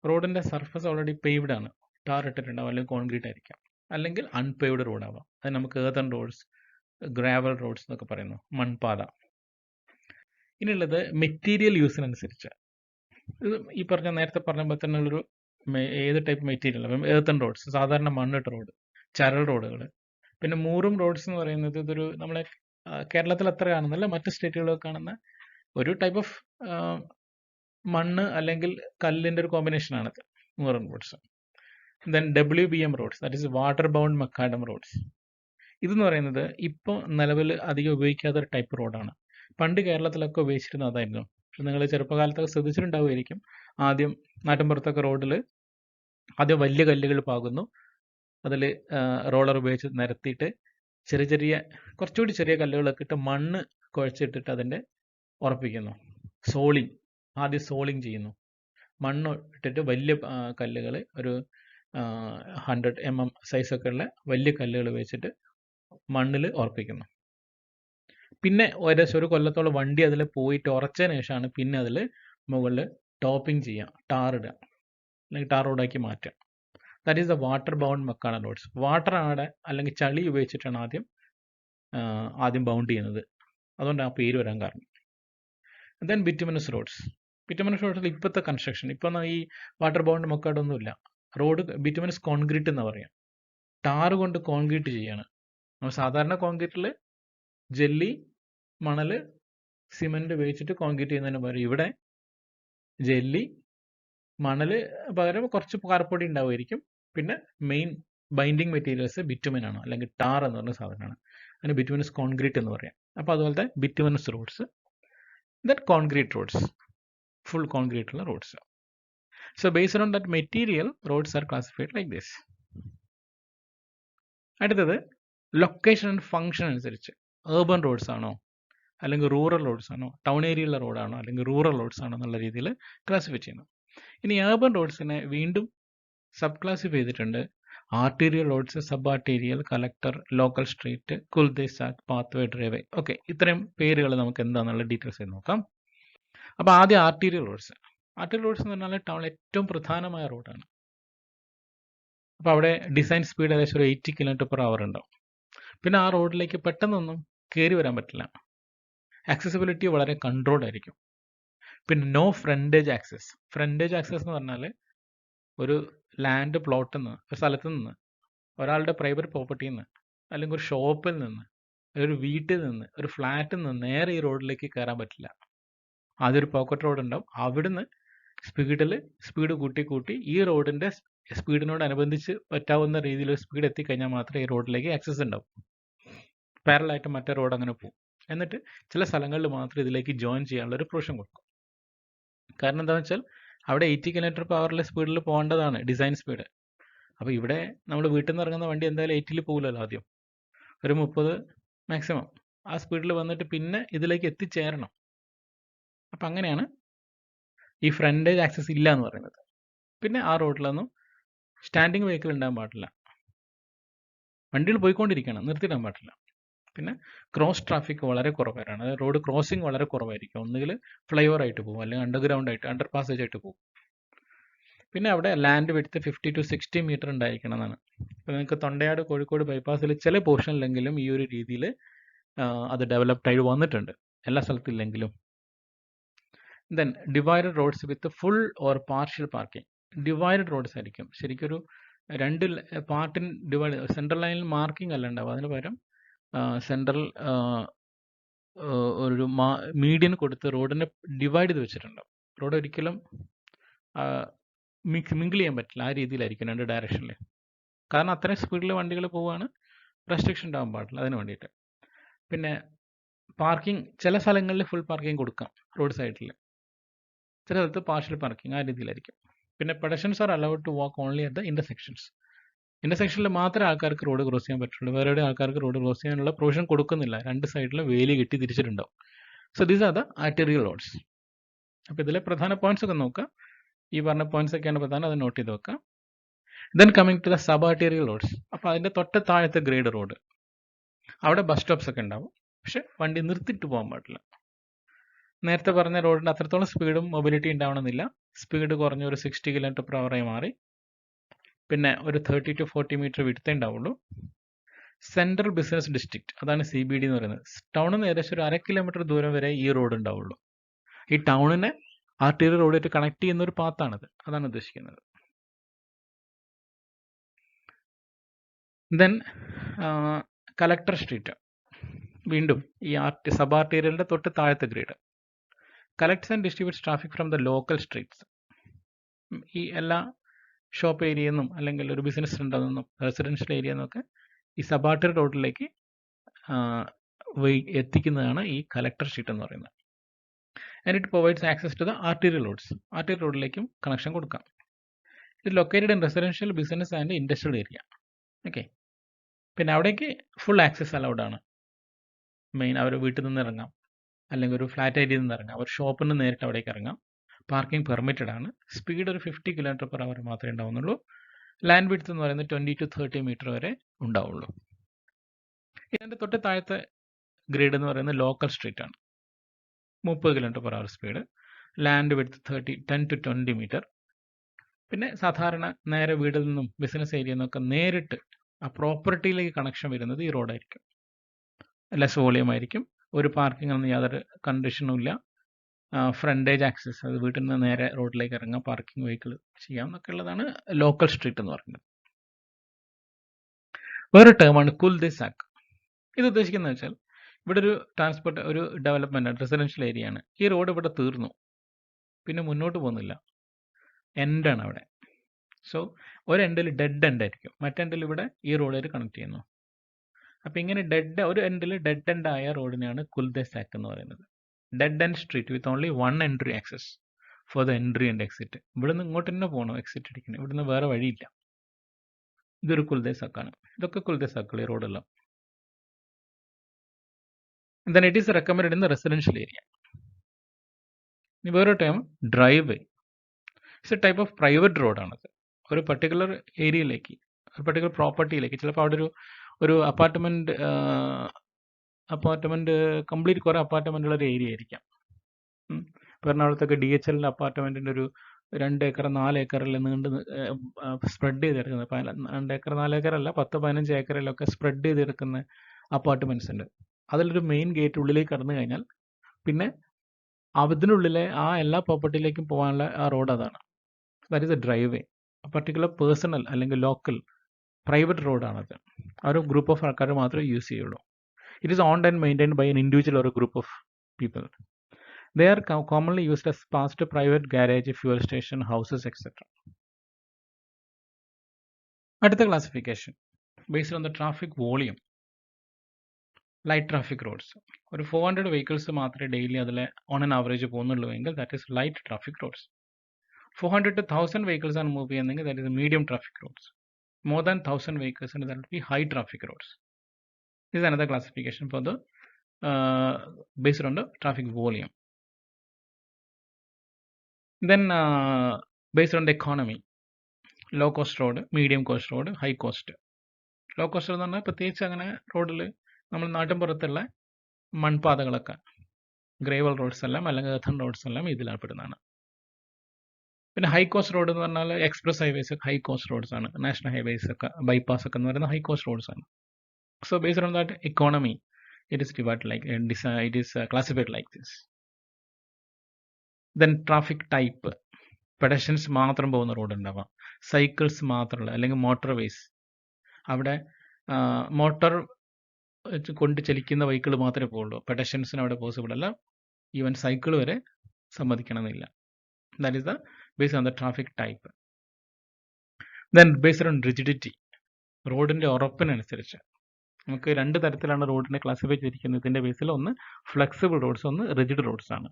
റോഡിൻ്റെ സർഫസ് ഓൾറെഡി പേവ്ഡ് ആണ്, ടാർ ഇട്ടിട്ടുണ്ടാവും, അല്ലെങ്കിൽ കോൺക്രീറ്റ് ആയിരിക്കാം, അല്ലെങ്കിൽ അൺപേവ്ഡ് റോഡാവാം. അത് നമുക്ക് ഏർത്തൺ റോഡ്സ്, ഗ്രാവൽ റോഡ്സ് എന്നൊക്കെ പറയുന്നു, മൺപാത. ഇനിയുള്ളത് മെറ്റീരിയൽ യൂസിനനുസരിച്ച്. ഇത് ഈ നേരത്തെ പറഞ്ഞപ്പോൾ തന്നെ ഉള്ളൊരു ഏത് ടൈപ്പ് മെറ്റീരിയൽ. അപ്പം ഏർത്തൺ റോഡ്സ്, സാധാരണ മണ്ണിട്ട റോഡ്, ചരൽ റോഡുകൾ. പിന്നെ മൂറും റോഡ്സ് എന്ന് പറയുന്നത് ഇതൊരു നമ്മളെ കേരളത്തിൽ അത്ര കാണുന്നില്ല, മറ്റ് സ്റ്റേറ്റുകളൊക്കെ കാണുന്ന ഒരു ടൈപ്പ് ഓഫ് മണ്ണ് അല്ലെങ്കിൽ കല്ലിൻ്റെ ഒരു കോമ്പിനേഷനാണത് moorum roads. Then WBM roads, that is water bound macadam roads. ഇതെന്ന് പറയുന്നത് ഇപ്പോൾ നിലവിൽ അധികം ഉപയോഗിക്കാത്ത ഒരു ടൈപ്പ് റോഡാണ്. പണ്ട് കേരളത്തിലൊക്കെ ഉപയോഗിച്ചിരുന്നത് അതായിരുന്നു. പക്ഷെ നിങ്ങൾ ചെറുപ്പകാലത്തൊക്കെ ശ്രദ്ധിച്ചിട്ടുണ്ടാവുമായിരിക്കും, ആദ്യം നാട്ടിൻപുറത്തൊക്കെ റോഡിൽ ആദ്യം വലിയ കല്ലുകൾ പാകുന്നു, അതിൽ റോളർ ഉപയോഗിച്ച് നിരത്തിയിട്ട് കുറച്ചുകൂടി ചെറിയ കല്ലുകളൊക്കെ ഇട്ട് മണ്ണ് കുഴച്ചിട്ടിട്ട് അതിൻ്റെ ഉറപ്പിക്കുന്നു. ആദ്യം സോളിങ് ചെയ്യുന്നു. മണ്ണ് ഇട്ടിട്ട് വലിയ കല്ലുകൾ, ഒരു 100 mm സൈസൊക്കെ ഉള്ള വലിയ കല്ലുകൾ വെച്ചിട്ട് മണ്ണിൽ ഉറപ്പിക്കുന്നു. പിന്നെ ഏകദേശം ഒരു കൊല്ലത്തോളം വണ്ടി അതിൽ പോയിട്ട് ഉറച്ചതിന് ശേഷമാണ് പിന്നെ അതിൽ മുകളിൽ ടോപ്പിംഗ് ചെയ്യുക, ടാറിടുക, അല്ലെങ്കിൽ ടാർ റോഡാക്കി മാറ്റുക. That is the water bound macadam roads. Water ആണ് അല്ലെങ്കിൽ ചളി ഉപയോഗിച്ചിട്ടാണ് ആദ്യം ബൗണ്ട് ചെയ്യുന്നത്. അതുകൊണ്ട് ആ പേര് വരാൻ കാരണം. Then bituminous roads. ബിറ്റുമിനസ് റോഡ്സിൽ ഇപ്പോഴത്തെ കൺസ്ട്രക്ഷൻ, ഇപ്പം ഈ വാട്ടർ ബൗണ്ട് മക്കാഡൊന്നുമില്ല. റോഡ് ബിറ്റുമിനസ് കോൺക്രീറ്റ് എന്ന് പറയാം. ടാറ് കൊണ്ട് കോൺക്രീറ്റ് ചെയ്യാണ്. നമ്മൾ സാധാരണ കോൺക്രീറ്റിൽ ജെല്ലി, മണൽ, സിമെന്റ് ഉപയോഗിച്ചിട്ട് കോൺക്രീറ്റ് ചെയ്യുന്നതിന് പകരം ഇവിടെ ജെല്ലി, മണൽ പകരം കുറച്ച് കാർപ്പൊടി ഉണ്ടാവുമായിരിക്കും. പിന്നെ മെയിൻ ബൈൻഡിങ് മെറ്റീരിയൽസ് ബിറ്റുമിൻ ആണ്, അല്ലെങ്കിൽ ടാർ എന്ന് പറഞ്ഞ സാധനമാണ്. അതിന് ബിറ്റുമിനസ് കോൺക്രീറ്റ് എന്ന് പറയാം. അപ്പോൾ അതുപോലത്തെ bituminous roads, then concrete roads, full concrete ഉള്ള roads. So based on that material roads are classified like this. അടുത്തത് ലൊക്കേഷൻ ആൻഡ് ഫംഗ്ഷൻ അനുസരിച്ച് ഏർബൻ റോഡ്സ് ആണോ, അല്ലെങ്കിൽ റൂറൽ റോഡ്സ് ആണോ, ടൗൺ ഏരിയയിലുള്ള റോഡാണോ, അല്ലെങ്കിൽ റൂറൽ റോഡ്സ് ആണോ എന്നുള്ള രീതിയിൽ ക്ലാസിഫൈ ചെയ്യുന്നു. ഇനി ഏർബൻ റോഡ്സിനെ വീണ്ടും സബ് ക്ലാസിഫൈ ചെയ്തിട്ടുണ്ട്. Arterial roads, sub arterial, collector, local street, cul-de-sac, pathway, driveway. Okay, ഇത്രയും പേരുകൾ നമുക്ക് എന്താണെന്നുള്ള ഡീറ്റെയിൽസ് നോക്കാം. അപ്പോൾ ആദ്യം ആർട്ടീരിയൽ റോഡ്സ്. ആർട്ടീരിയൽ റോഡ്സ് എന്ന് പറഞ്ഞാൽ ടൗണിലെ ഏറ്റവും പ്രധാനമായ റോഡാണ്. അപ്പോൾ അവിടെ ഡിസൈൻ സ്പീഡ് ഏകദേശം ഒരു 80 km/h ഉണ്ടാവും. പിന്നെ ആ റോഡിലേക്ക് പെട്ടെന്നൊന്നും കയറി വരാൻ പറ്റില്ല. ആക്സസിബിലിറ്റി വളരെ കൺട്രോൾഡ് ആയിരിക്കും. പിന്നെ no frontage access. Frontage access എന്ന് പറഞ്ഞാൽ ഒരു ലാൻഡ് പ്ലോട്ടിൽ നിന്ന്, ഒരു സ്ഥലത്ത് നിന്ന്, ഒരാളുടെ പ്രൈവറ്റ് പ്രോപ്പർട്ടിയിൽ നിന്ന്, അല്ലെങ്കിൽ ഒരു ഷോപ്പിൽ നിന്ന്, ഒരു വീട്ടിൽ നിന്ന്, ഒരു ഫ്ലാറ്റിൽ നിന്ന് നേരെ ഈ റോഡിലേക്ക് കയറാൻ പറ്റില്ല. ആദ്യം ഒരു പോക്കറ്റ് റോഡ് ഉണ്ടാവും. അവിടുന്ന് സ്പീഡ് കൂട്ടി ഈ റോഡിന്റെ സ്പീഡിനോടനുബന്ധിച്ച് പറ്റാവുന്ന രീതിയിൽ സ്പീഡ് എത്തിക്കഴിഞ്ഞാൽ മാത്രമേ ഈ റോഡിലേക്ക് ആക്സസ് ഉണ്ടാവും. പാരലായിട്ട് മറ്റേ റോഡ് അങ്ങനെ പോകും. എന്നിട്ട് ചില സ്ഥലങ്ങളിൽ മാത്രം ഇതിലേക്ക് ജോയിൻ ചെയ്യാനുള്ള ഒരു പ്രൊവിഷൻ കൊടുക്കും. കാരണം എന്താണെന്ന് വെച്ചാൽ അവിടെ 80 km/h സ്പീഡിൽ പോകേണ്ടതാണ് ഡിസൈൻ സ്പീഡ്. അപ്പോൾ ഇവിടെ നമ്മൾ വീട്ടിൽ നിന്ന് ഇറങ്ങുന്ന വണ്ടി എന്തായാലും 80 പോകില്ലല്ലോ. ആദ്യം ഒരു 30 മാക്സിമം ആ സ്പീഡിൽ വന്നിട്ട് പിന്നെ ഇതിലേക്ക് എത്തിച്ചേരണം. അപ്പം അങ്ങനെയാണ് ഈ ഫ്രണ്ടേജ് ആക്സസ് ഇല്ല എന്ന് പറയുന്നത്. പിന്നെ ആ റോഡിലൊന്നും സ്റ്റാൻഡിങ് വെഹിക്കിൾ ഉണ്ടാകാൻ പാടില്ല. വണ്ടികൾ പോയിക്കൊണ്ടിരിക്കണം, നിർത്തിയിടാൻ പാടില്ല. പിന്നെ ക്രോസ് ട്രാഫിക് വളരെ കുറവാണ്. അതായത് റോഡ് ക്രോസിംഗ് വളരെ കുറവായിരിക്കും. ഒന്നുകിൽ ഫ്ലൈ ഓവർ ആയിട്ട് പോകും, അല്ലെങ്കിൽ അണ്ടർഗ്രൗണ്ട് ആയിട്ട്, അണ്ടർ പാസേജ് ആയിട്ട് പോകും. പിന്നെ അവിടെ ലാൻഡ് വിഡ്ത്ത് 50 to 60 മീറ്റർ ഉണ്ടായിരിക്കണം എന്നാണ്. ഇപ്പോൾ നിങ്ങൾക്ക് തൊണ്ടയാട് കോഴിക്കോട് ബൈപ്പാസിൽ ചില പോർഷനിലെങ്കിലും ഈ ഒരു രീതിയിൽ അത് ഡെവലപ്ഡ് ആയിട്ട് വന്നിട്ടുണ്ട്, എല്ലാ സ്ഥലത്തില്ലെങ്കിലും. Then divided roads with full or partial parking. Divided roads ആയിരിക്കും. ശരിക്കും ഒരു രണ്ട് പാർട്ടിൻ ഡിവൈഡ്, സെൻട്രൽ ലൈനിൽ മാർക്കിംഗ് അല്ല ഉണ്ടാവും. അതിന് പകരം സെൻട്രൽ ഒരു മീഡിയൻ കൊടുത്ത് റോഡിനെ ഡിവൈഡ് ചെയ്ത് വെച്ചിട്ടുണ്ടാവും. റോഡ് ഒരിക്കലും മിങ്കിൾ ചെയ്യാൻ പറ്റില്ല. ആ രീതിയിലായിരിക്കും രണ്ട് ഡയറക്ഷനിൽ. കാരണം അത്രയും സ്പീഡിൽ വണ്ടികൾ പോവുകയാണ്, റെസ്ട്രിക്ഷൻ ഉണ്ടാകാൻ പാടില്ല, അതിന് വേണ്ടിയിട്ട്. പിന്നെ പാർക്കിംഗ് ചില സ്ഥലങ്ങളിൽ ഫുൾ പാർക്കിംഗ് കൊടുക്കാം റോഡ് സൈഡിൽ, ചില സ്ഥലത്ത് പാർഷ്യൽ പാർക്കിംഗ്, ആ രീതിയിലായിരിക്കും. പിന്നെ pedestrians are allowed to walk only at the intersections. ഇന്റർസെക്ഷനിൽ മാത്രമേ ആൾക്കാർക്ക് റോഡ് ക്രോസ് ചെയ്യാൻ പറ്റുള്ളൂ. വേറെ ആൾക്കാർക്ക് റോഡ് ക്രോസ് ചെയ്യാനുള്ള പ്രൊവിഷൻ കൊടുക്കുന്നില്ല. രണ്ട് സൈഡിലും വേലി കെട്ടി തിരിച്ചിട്ടുണ്ടാവും. So these are the arterial roads. അപ്പോൾ ഇതിലെ പ്രധാന പോയിന്റ്സ് ഒക്കെ നോക്കാം. ഈ പറഞ്ഞ പോയിന്റ്സ് ഒക്കെയാണ് പ്രധാനം, അത് നോട്ട് ചെയ്ത് വെക്കാം. Then coming to the sub arterial roads. അപ്പോൾ അതിൻ്റെ തൊട്ട് താഴത്തെ ഗ്രേഡ് റോഡ്, അവിടെ ബസ് സ്റ്റോപ്സ് ഒക്കെ ഉണ്ടാവും. പക്ഷെ വണ്ടി നിർത്തിയിട്ട് പോകാൻ പാടില്ല. നേരത്തെ പറഞ്ഞ റോഡിന് അത്രത്തോളം സ്പീഡും മൊബിലിറ്റി ഉണ്ടാവണമെന്നില്ല. സ്പീഡ് കുറഞ്ഞ ഒരു 60 km/h മാറി. പിന്നെ ഒരു 30 to 40 മീറ്റർ വിടുത്തേ ഉണ്ടാവുള്ളൂ. സെൻട്രൽ ബിസിനസ് ഡിസ്ട്രിക്ട്, അതാണ് CBD എന്ന് പറയുന്നത്. ടൗണിൽ നിന്ന് ഏകദേശം ഒരു 1/2 കിലോമീറ്റർ ദൂരം വരെ ഈ റോഡ് ഉണ്ടാവുള്ളൂ. ഈ ടൗണിനെ ആർട്ടീരിയൽ റോഡായിട്ട് കണക്ട് ചെയ്യുന്ന ഒരു പാത്താണിത്, അതാണ് ഉദ്ദേശിക്കുന്നത്. ദെൻ കളക്ടർ സ്ട്രീറ്റ്, വീണ്ടും ഈ സബ് ആർട്ടീരിയലിന്റെ തൊട്ട് താഴത്തെ grade. Collects and distributes traffic from the local streets. ഈ എല്ലാ ഷോപ്പ് ഏരിയയിൽ നിന്നും, അല്ലെങ്കിൽ ഒരു ബിസിനസ് സെൻ്ററിൽ നിന്നും, റെസിഡൻഷ്യൽ ഏരിയയിൽ നിന്നൊക്കെ ഈ സബ് ആർട്ടീരിയൽ റോഡിലേക്ക് എത്തിക്കുന്നതാണ് ഈ കളക്ടർ സ്ട്രീറ്റ് എന്ന് പറയുന്നത്. And it provides access to the arterial roads. Arterial റോഡിലേക്കും കണക്ഷൻ കൊടുക്കാം. ഇത് located in residential, business and industrial area. Okay, പിന്നെ അവിടേക്ക് ഫുൾ ആക്സസ് അലൗഡ് ആണ്. മെയിൻ അവർ വീട്ടിൽ നിന്ന് ഇറങ്ങാം, അല്ലെങ്കിൽ ഒരു ഫ്ലാറ്റ് ഏരിയയിൽ നിന്ന് ഇറങ്ങാം, ഒരു ഷോപ്പിൽ നിന്ന് നേരിട്ട് അവിടേക്ക് ഇറങ്ങാം. പാർക്കിംഗ് പെർമിറ്റഡ് ആണ്. സ്പീഡ് ഒരു 50 km/h മാത്രമേ ഉണ്ടാവുന്നുള്ളൂ. ലാൻഡ് വിഡ്ത്ത് എന്ന് പറയുന്നത് 20 to 30 മീറ്റർ വരെ ഉണ്ടാവുള്ളൂ. ഇതിൻ്റെ തൊട്ട് താഴത്തെ ഗ്രേഡ് എന്ന് പറയുന്നത് ലോക്കൽ സ്ട്രീറ്റ് ആണ്. 30 km/h speed. Land width 10 to 20 metre. പിന്നെ സാധാരണ നേരെ വീട്ടിൽ നിന്നും ബിസിനസ് ഏരിയയിൽ നിന്നൊക്കെ നേരിട്ട് ആ പ്രോപ്പർട്ടിയിലേക്ക് കണക്ഷൻ വരുന്നത് ഈ റോഡായിരിക്കും. ലെസ് വോളിയം ആയിരിക്കും. ഒരു പാർക്കിംഗ് ഒന്നും യാതൊരു കണ്ടീഷനും ഇല്ല. ഫ്രണ്ടേജ് ആക്സസ്, അത് വീട്ടിൽ നിന്ന് നേരെ റോഡിലേക്ക് ഇറങ്ങാം, പാർക്കിംഗ് വെഹിക്കിൾ ചെയ്യാം എന്നൊക്കെ ഉള്ളതാണ് ലോക്കൽ സ്ട്രീറ്റ് എന്ന് പറയുന്നത്. വേറെ ടേമാണ് കുൽദേസാക്ക്. ഇത് ഉദ്ദേശിക്കുന്നത് വെച്ചാൽ ഇവിടെ ഒരു ട്രാൻസ്പോർട്ട് ഒരു ഡെവലപ്മെന്റ് റെസിഡൻഷ്യൽ ഏരിയ ആണ്. ഈ റോഡ് ഇവിടെ തീർന്നു, പിന്നെ മുന്നോട്ട് പോകുന്നില്ല, എൻഡാണ് അവിടെ. സോ ഒരു എൻഡിൽ ഡെഡ് എൻഡ് ആയിരിക്കും, മറ്റേ എൻഡിൽ ഇവിടെ ഈ റോഡായിട്ട് കണക്ട് ചെയ്യുന്നു. അപ്പം ഇങ്ങനെ ഒരു എൻഡിൽ ഡെഡ് എൻഡ് ആയ റോഡിനെയാണ് കുൽദേസാക്ക് എന്ന് പറയുന്നത്. Dead end street with only one entry access for the entry and exit. ഇവിടുന്ന് ഇങ്ങോട്ട് തന്നെ പോകണം എക്സിറ്റ് അടിക്കണം, ഇവിടുന്ന് വേറെ വഴിയില്ല. ഇതൊരു കുൽദേസാക്കാണ്. ഇതൊക്കെ കുൽദേസാക്കുകൾ ഈ റോഡെല്ലാം. then it is recommended in the residential area. ഇനി വേറൊരു time drive way. It's a type of private റോഡാണത്. ഒരു പർട്ടിക്കുലർ ഏരിയയിലേക്ക്, ഒരു പർട്ടിക്കുലർ പ്രോപ്പർട്ടിയിലേക്ക്, ചിലപ്പോൾ അവിടെ ഒരു അപ്പാർട്ട്മെന്റ് കംപ്ലീറ്റ് കുറേ അപ്പാർട്ട്മെന്റുള്ള ഒരു ഏരിയ ആയിരിക്കാം. എറണാകുളത്തൊക്കെ DHLന്റെ അപ്പാർട്ട്മെന്റിന്റെ ഒരു 2 ഏക്കർ 4 ഏക്കറിൽ നീണ്ട് സ്പ്രെഡ് ചെയ്ത് കിടക്കുന്നത്. 2 ഏക്കർ 4 ഏക്കർ അല്ല, 10-15 ഏക്കറിലൊക്കെ സ്പ്രെഡ് ചെയ്ത് കിടക്കുന്ന അപ്പാർട്ട്മെന്റ്സ് ഉണ്ട്. അതിലൊരു മെയിൻ ഗേറ്റ് ഉള്ളിലേക്ക് കടന്നു കഴിഞ്ഞാൽ പിന്നെ അതിനുള്ളിലെ ആ എല്ലാ പ്രോപ്പർട്ടിയിലേക്കും പോകാനുള്ള ആ റോഡ് അതാണ്. That is a drive way. Particular personal അല്ലെങ്കിൽ ലോക്കൽ പ്രൈവറ്റ് റോഡാണത്. ആ ഒരു ഗ്രൂപ്പ് ഓഫ് ആൾക്കാർ മാത്രമേ യൂസ് ചെയ്യുള്ളൂ. It is owned and maintained by an individual or a group of people. They are commonly used as past private garage, fuel station, houses, etc. അടുത്ത classification based on the traffic volume. Light traffic roads. ഒരു 400 vehicles മാത്രമേ daily അതിൽ on an average പോകുന്നുള്ളൂ എങ്കിൽ that is light traffic roads. 400 to 1000 vehicles ആണ് move ചെയ്യുന്നതെങ്കിൽ that is medium traffic roads. More than 1000 vehicles that will be high traffic roads. This another classification for the based on the traffic volume. Then based on the economy, low cost road, medium cost road, high cost. Low cost എന്ന് പറഞ്ഞാൽ പ്രത്യേകിച്ച് അങ്ങനെ റോഡിൽ നമ്മൾ നാട്ടിൻപുറത്തുള്ള മൺപാതകളൊക്കെ, gravel roads എല്ലാം അല്ലെങ്കിൽ earthen roads എല്ലാം ഇതിലാണ് പെടുന്നതാണ്. പിന്നെ ഹൈ കോസ്റ്റ് റോഡ് എന്ന് പറഞ്ഞാൽ എക്സ്പ്രസ് ഹൈവേസ് ഒക്കെ ഹൈ കോസ്റ്റ് റോഡ്സ് ആണ്. നാഷണൽ ഹൈവേസ് ഒക്കെ ബൈപ്പാസ് ഒക്കെ എന്ന് പറയുന്നത് ഹൈ കോസ്റ്റ് റോഡ്സ് ആണ്. So based on that economy it is divide like it is classified like this. Then traffic type. Pedestrians മാത്രം പോകുന്ന റോഡ് ഉണ്ടാവാം, സൈക്കിൾസ് മാത്രമുള്ള അല്ലെങ്കിൽ മോട്ടോർ വേസ്, അവിടെ മോട്ടോർ കൊണ്ട് ചലിക്കുന്ന വെഹിക്കിൾ മാത്രമേ പോകുള്ളൂ. പെഡസ്ട്രിയൻസിന് അവിടെ പോസിബിൾ അല്ല, ഈവൻ സൈക്കിൾ വരെ സമ്മതിക്കണമെന്നില്ല. That is the based on the traffic type. Then based on rigidity, റോഡിൻ്റെ ഉറപ്പിനനുസരിച്ച് നമുക്ക് 2 തരത്തിലാണ് റോഡിനെ ക്ലാസിഫൈ ചെയ്തിരിക്കുന്നത്. ഇതിൻ്റെ ബേസിൽ ഒന്ന് ഫ്ലെക്സിബിൾ റോഡ്സ്, ഒന്ന് റിജിഡ് റോഡ്സ് ആണ്.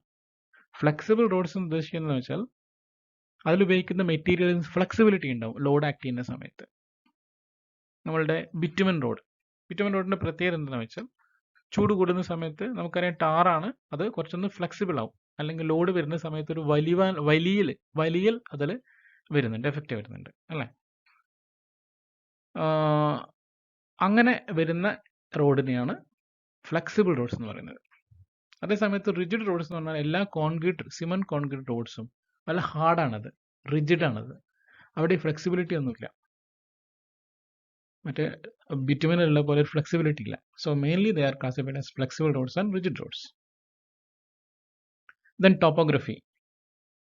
ഫ്ലെക്സിബിൾ റോഡ്സ് എന്ന് ഉദ്ദേശിക്കുന്നത് വെച്ചാൽ അതിലുപയോഗിക്കുന്ന മെറ്റീരിയൽസ് ഫ്ലെക്സിബിലിറ്റി ഉണ്ടാവും ലോഡ് ആക്ട് ചെയ്യുന്ന സമയത്ത്. നമ്മളുടെ ബിറ്റുമൻ റോഡിൻ്റെ പ്രത്യേകത എന്താണെന്ന് വെച്ചാൽ ചൂട് കൂടുന്ന സമയത്ത് നമുക്കറിയാം ടാറാണ്, അത് കുറച്ചൊന്ന് ഫ്ലെക്സിബിൾ ആവും. അല്ലെങ്കിൽ ലോഡ് വരുന്ന സമയത്ത് ഒരു വലിയൽ അതിൽ വരുന്നുണ്ട്, എഫക്റ്റ് വരുന്നുണ്ട് അല്ലേ. അങ്ങനെ വരുന്ന റോഡിനെയാണ് ഫ്ലെക്സിബിൾ റോഡ്സ് എന്ന് പറയുന്നത്. അതേസമയത്ത് റിജിഡ് റോഡ്സ് എന്ന് പറഞ്ഞാൽ എല്ലാ സിമന്റ് കോൺക്രീറ്റ് റോഡ്സും നല്ല ഹാർഡാണത്, റിജിഡാണത്. അവിടെ ഫ്ലെക്സിബിലിറ്റി ഒന്നുമില്ല. മറ്റേ ബിറ്റുമിനുള്ള പോലെ ഫ്ലെക്സിബിലിറ്റി ഇല്ല. So mainly they are classified as flexible roads and rigid roads. Then topography,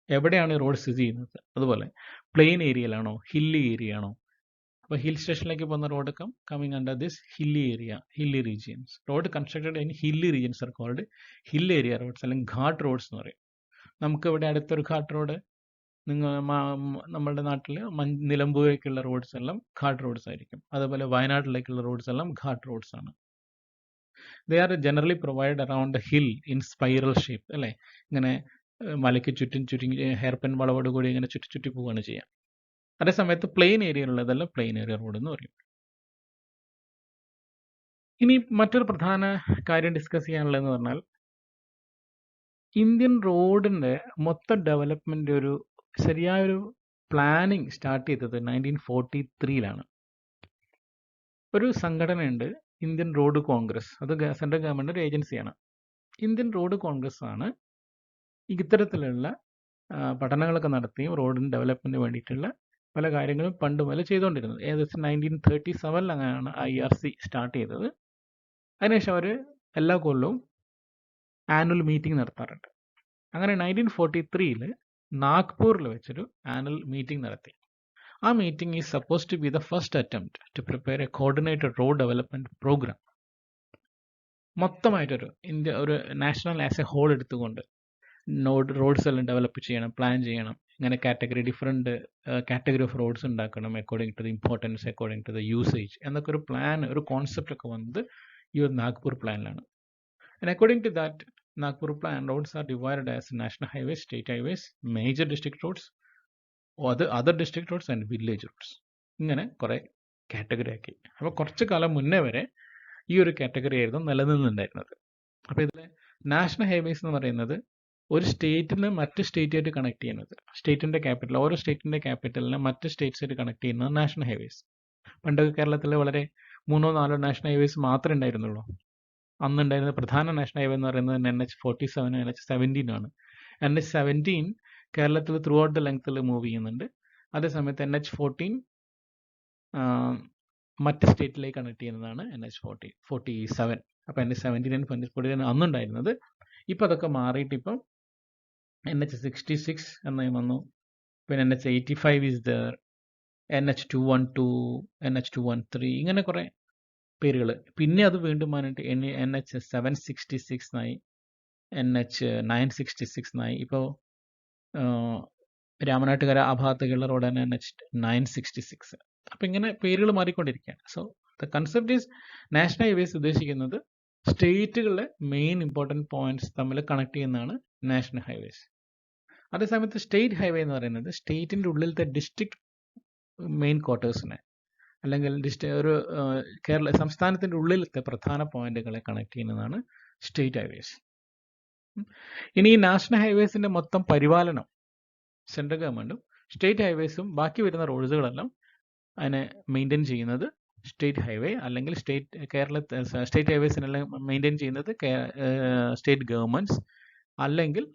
എവിടെയാണ് റോഡ് സ്ഥിതി ചെയ്യുന്നത്. അതുപോലെ പ്ലെയിൻ ഏരിയയിലാണോ ഹില്ലി ഏരിയ ആണോ. അപ്പോൾ ഹിൽ സ്റ്റേഷനിലേക്ക് പോകുന്ന റോഡൊക്കെ coming under this hilly regions. Road constructed in hilly regions are called hill area roads അല്ലെങ്കിൽ ഘാട്ട് റോഡ്സ് എന്ന് പറയും. നമുക്ക് ഇവിടെ അടുത്തൊരു ഘാട്ട് റോഡ്, നമ്മളുടെ നാട്ടിൽ നിലമ്പൂരേക്കുള്ള റോഡ്സ് എല്ലാം ഘാട്ട് റോഡ്സ് ആയിരിക്കും. അതുപോലെ വയനാട്ടിലേക്കുള്ള റോഡ്സ് എല്ലാം ഘാട്ട് റോഡ്സ് ആണ്. They are generally provide around hill in spiral shape അല്ലേ. ഇങ്ങനെ മലയ്ക്ക് ചുറ്റും ഹെയർപിൻ വളവോട് കൂടി ഇങ്ങനെ ചുറ്റി പോവുകയാണ് ചെയ്യുക. അതേസമയത്ത് പ്ലെയിൻ ഏരിയയിലുള്ളതെല്ലാം പ്ലെയിൻ ഏരിയ റോഡ് എന്ന് പറയും. ഇനി മറ്റൊരു പ്രധാന കാര്യം ഡിസ്കസ് ചെയ്യാനുള്ളതെന്ന് പറഞ്ഞാൽ ഇന്ത്യൻ റോഡിൻ്റെ മൊത്തം ഡെവലപ്മെൻ്റ് ഒരു ശരിയായൊരു പ്ലാനിങ് സ്റ്റാർട്ട് ചെയ്തത് 1943-ലാണ്. ഒരു സംഘടനയുണ്ട്, ഇന്ത്യൻ റോഡ് കോൺഗ്രസ്. അത് സെൻട്രൽ ഗവൺമെൻറ് ഒരു ഏജൻസിയാണ്. ഇന്ത്യൻ റോഡ് കോൺഗ്രസ് ആണ് ഇത്തരത്തിലുള്ള പഠനങ്ങളൊക്കെ നടത്തിയും റോഡിന് ഡെവലപ്മെൻറ്റിന് വേണ്ടിയിട്ടുള്ള പല കാര്യങ്ങളും പണ്ട് മുതൽ ചെയ്തുകൊണ്ടിരുന്നത്. ഏകദേശം 1937 അങ്ങനെയാണ് IRC സ്റ്റാർട്ട് ചെയ്തത്. അതിനുശേഷം അവർ എല്ലാ കൊല്ലവും ആനുവൽ മീറ്റിംഗ് നടത്താറുണ്ട്. അങ്ങനെ 1943-ൽ നാഗ്പൂരിൽ വെച്ചൊരു ആനുവൽ മീറ്റിംഗ് നടത്തി. ആ meeting is suppose to be the first attempt to prepare a coordinated road development programme. മൊത്തമായിട്ടൊരു ഒരു നാഷണൽ ആസ് എ ഹോൾ എടുത്തുകൊണ്ട് റോഡ്സ് എല്ലാം ഡെവലപ്പ് ചെയ്യണം, പ്ലാൻ ചെയ്യണം, ഇങ്ങനെ ഡിഫറെൻറ്റ് കാറ്റഗറി ഓഫ് റോഡ്സ് ഉണ്ടാക്കണം according to the importance, according to the usage എന്നൊക്കെ ഒരു പ്ലാൻ, ഒരു കോൺസെപ്റ്റ് ഒക്കെ വന്നത് ഈ ഒരു Nagpur പ്ലാനിലാണ്. And according to that Nagpur plan, roads are divided as national highways, state highways, major district roads, other district roads and village roads. ഇങ്ങനെ കുറേ category ആക്കി. അപ്പോൾ കുറച്ച് കാലം മുന്നേ വരെ ഈ ഒരു കാറ്റഗറി ആയിരുന്നു നിലനിന്നുണ്ടായിരുന്നത്. അപ്പോൾ ഇതിലെ നാഷണൽ ഹൈവേസ് എന്ന് പറയുന്നത് ഒരു സ്റ്റേറ്റിന് മറ്റ് സ്റ്റേറ്റായിട്ട് കണക്ട് ചെയ്യുന്നത്, സ്റ്റേറ്റിൻ്റെ ക്യാപിറ്റൽ, ഓരോ സ്റ്റേറ്റിൻ്റെ ക്യാപിറ്റലിനെ മറ്റ് സ്റ്റേറ്റ്സായിട്ട് കണക്ട് ചെയ്യുന്നത് നാഷണൽ ഹൈവേസ്. പണ്ടൊക്കെ കേരളത്തിൽ വളരെ 3-4 നാഷണൽ ഹൈവേസ് മാത്രമേ ഉണ്ടായിരുന്നുള്ളൂ. അന്നുണ്ടായിരുന്ന പ്രധാന നാഷണൽ ഹൈവേ എന്ന് പറയുന്നത് NH47, NH17 ആണ്. NH17 കേരളത്തിൽ ത്രൂ ഔട്ട് ദ ലെങ്ത്തിൽ മൂവ് ചെയ്യുന്നുണ്ട്. അതേസമയത്ത് NH14 മറ്റ് സ്റ്റേറ്റിലേക്ക് കണക്ട് ചെയ്യുന്നതാണ് NH47. അപ്പോൾ NH17 and NH49 അന്നുണ്ടായിരുന്നത്. ഇപ്പം അതൊക്കെ മാറിയിട്ട് ഇപ്പം NH66 എന്നായി വന്നു. പിന്നെ NH85 is there, NH212, NH213, ഇങ്ങനെ കുറേ പേരുകൾ. പിന്നെ അത് വീണ്ടും വന്നിട്ട് NH766 ആയി, NH966 ആയി. ഇപ്പോൾ രാമനാട്ടുകര ആ ഭാഗത്തേക്കുള്ള റോഡാണ് NH966. അപ്പം ഇങ്ങനെ പേരുകൾ മാറിക്കൊണ്ടിരിക്കുകയാണ്. So the concept is national highways ഉദ്ദേശിക്കുന്നത് സ്റ്റേറ്റുകളിലെ മെയിൻ ഇമ്പോർട്ടൻറ്റ് പോയിന്റ്സ് തമ്മിൽ കണക്ട് ചെയ്യുന്നതാണ് നാഷണൽ ഹൈവേസ്. അതേസമയത്ത് സ്റ്റേറ്റ് ഹൈവേ എന്ന് പറയുന്നത് സ്റ്റേറ്റിൻ്റെ ഉള്ളിലത്തെ ഡിസ്ട്രിക്ട് മെയിൻ ക്വാർട്ടേഴ്സിനെ അല്ലെങ്കിൽ സംസ്ഥാനത്തിൻ്റെ ഉള്ളിലത്തെ പ്രധാന പോയിന്റുകളെ കണക്ട് ചെയ്യുന്നതാണ് സ്റ്റേറ്റ് ഹൈവേസ്. ഇനി ഈ നാഷണൽ ഹൈവേസിൻ്റെ മൊത്തം പരിപാലനം സെൻട്രൽ ഗവൺമെൻറ്റും സ്റ്റേറ്റ് ഹൈവേസും ബാക്കി വരുന്ന റോഡ്സുകളെല്ലാം അതിനെ മെയിൻറ്റെയിൻ ചെയ്യുന്നത് സ്റ്റേറ്റ് ഹൈവേ അല്ലെങ്കിൽ സ്റ്റേറ്റ് ഹൈവേസിനെല്ലാം മെയിൻറ്റെയിൻ ചെയ്യുന്നത് സ്റ്റേറ്റ് ഗവൺമെൻറ്റ്സ്, അല്ലെങ്കിൽ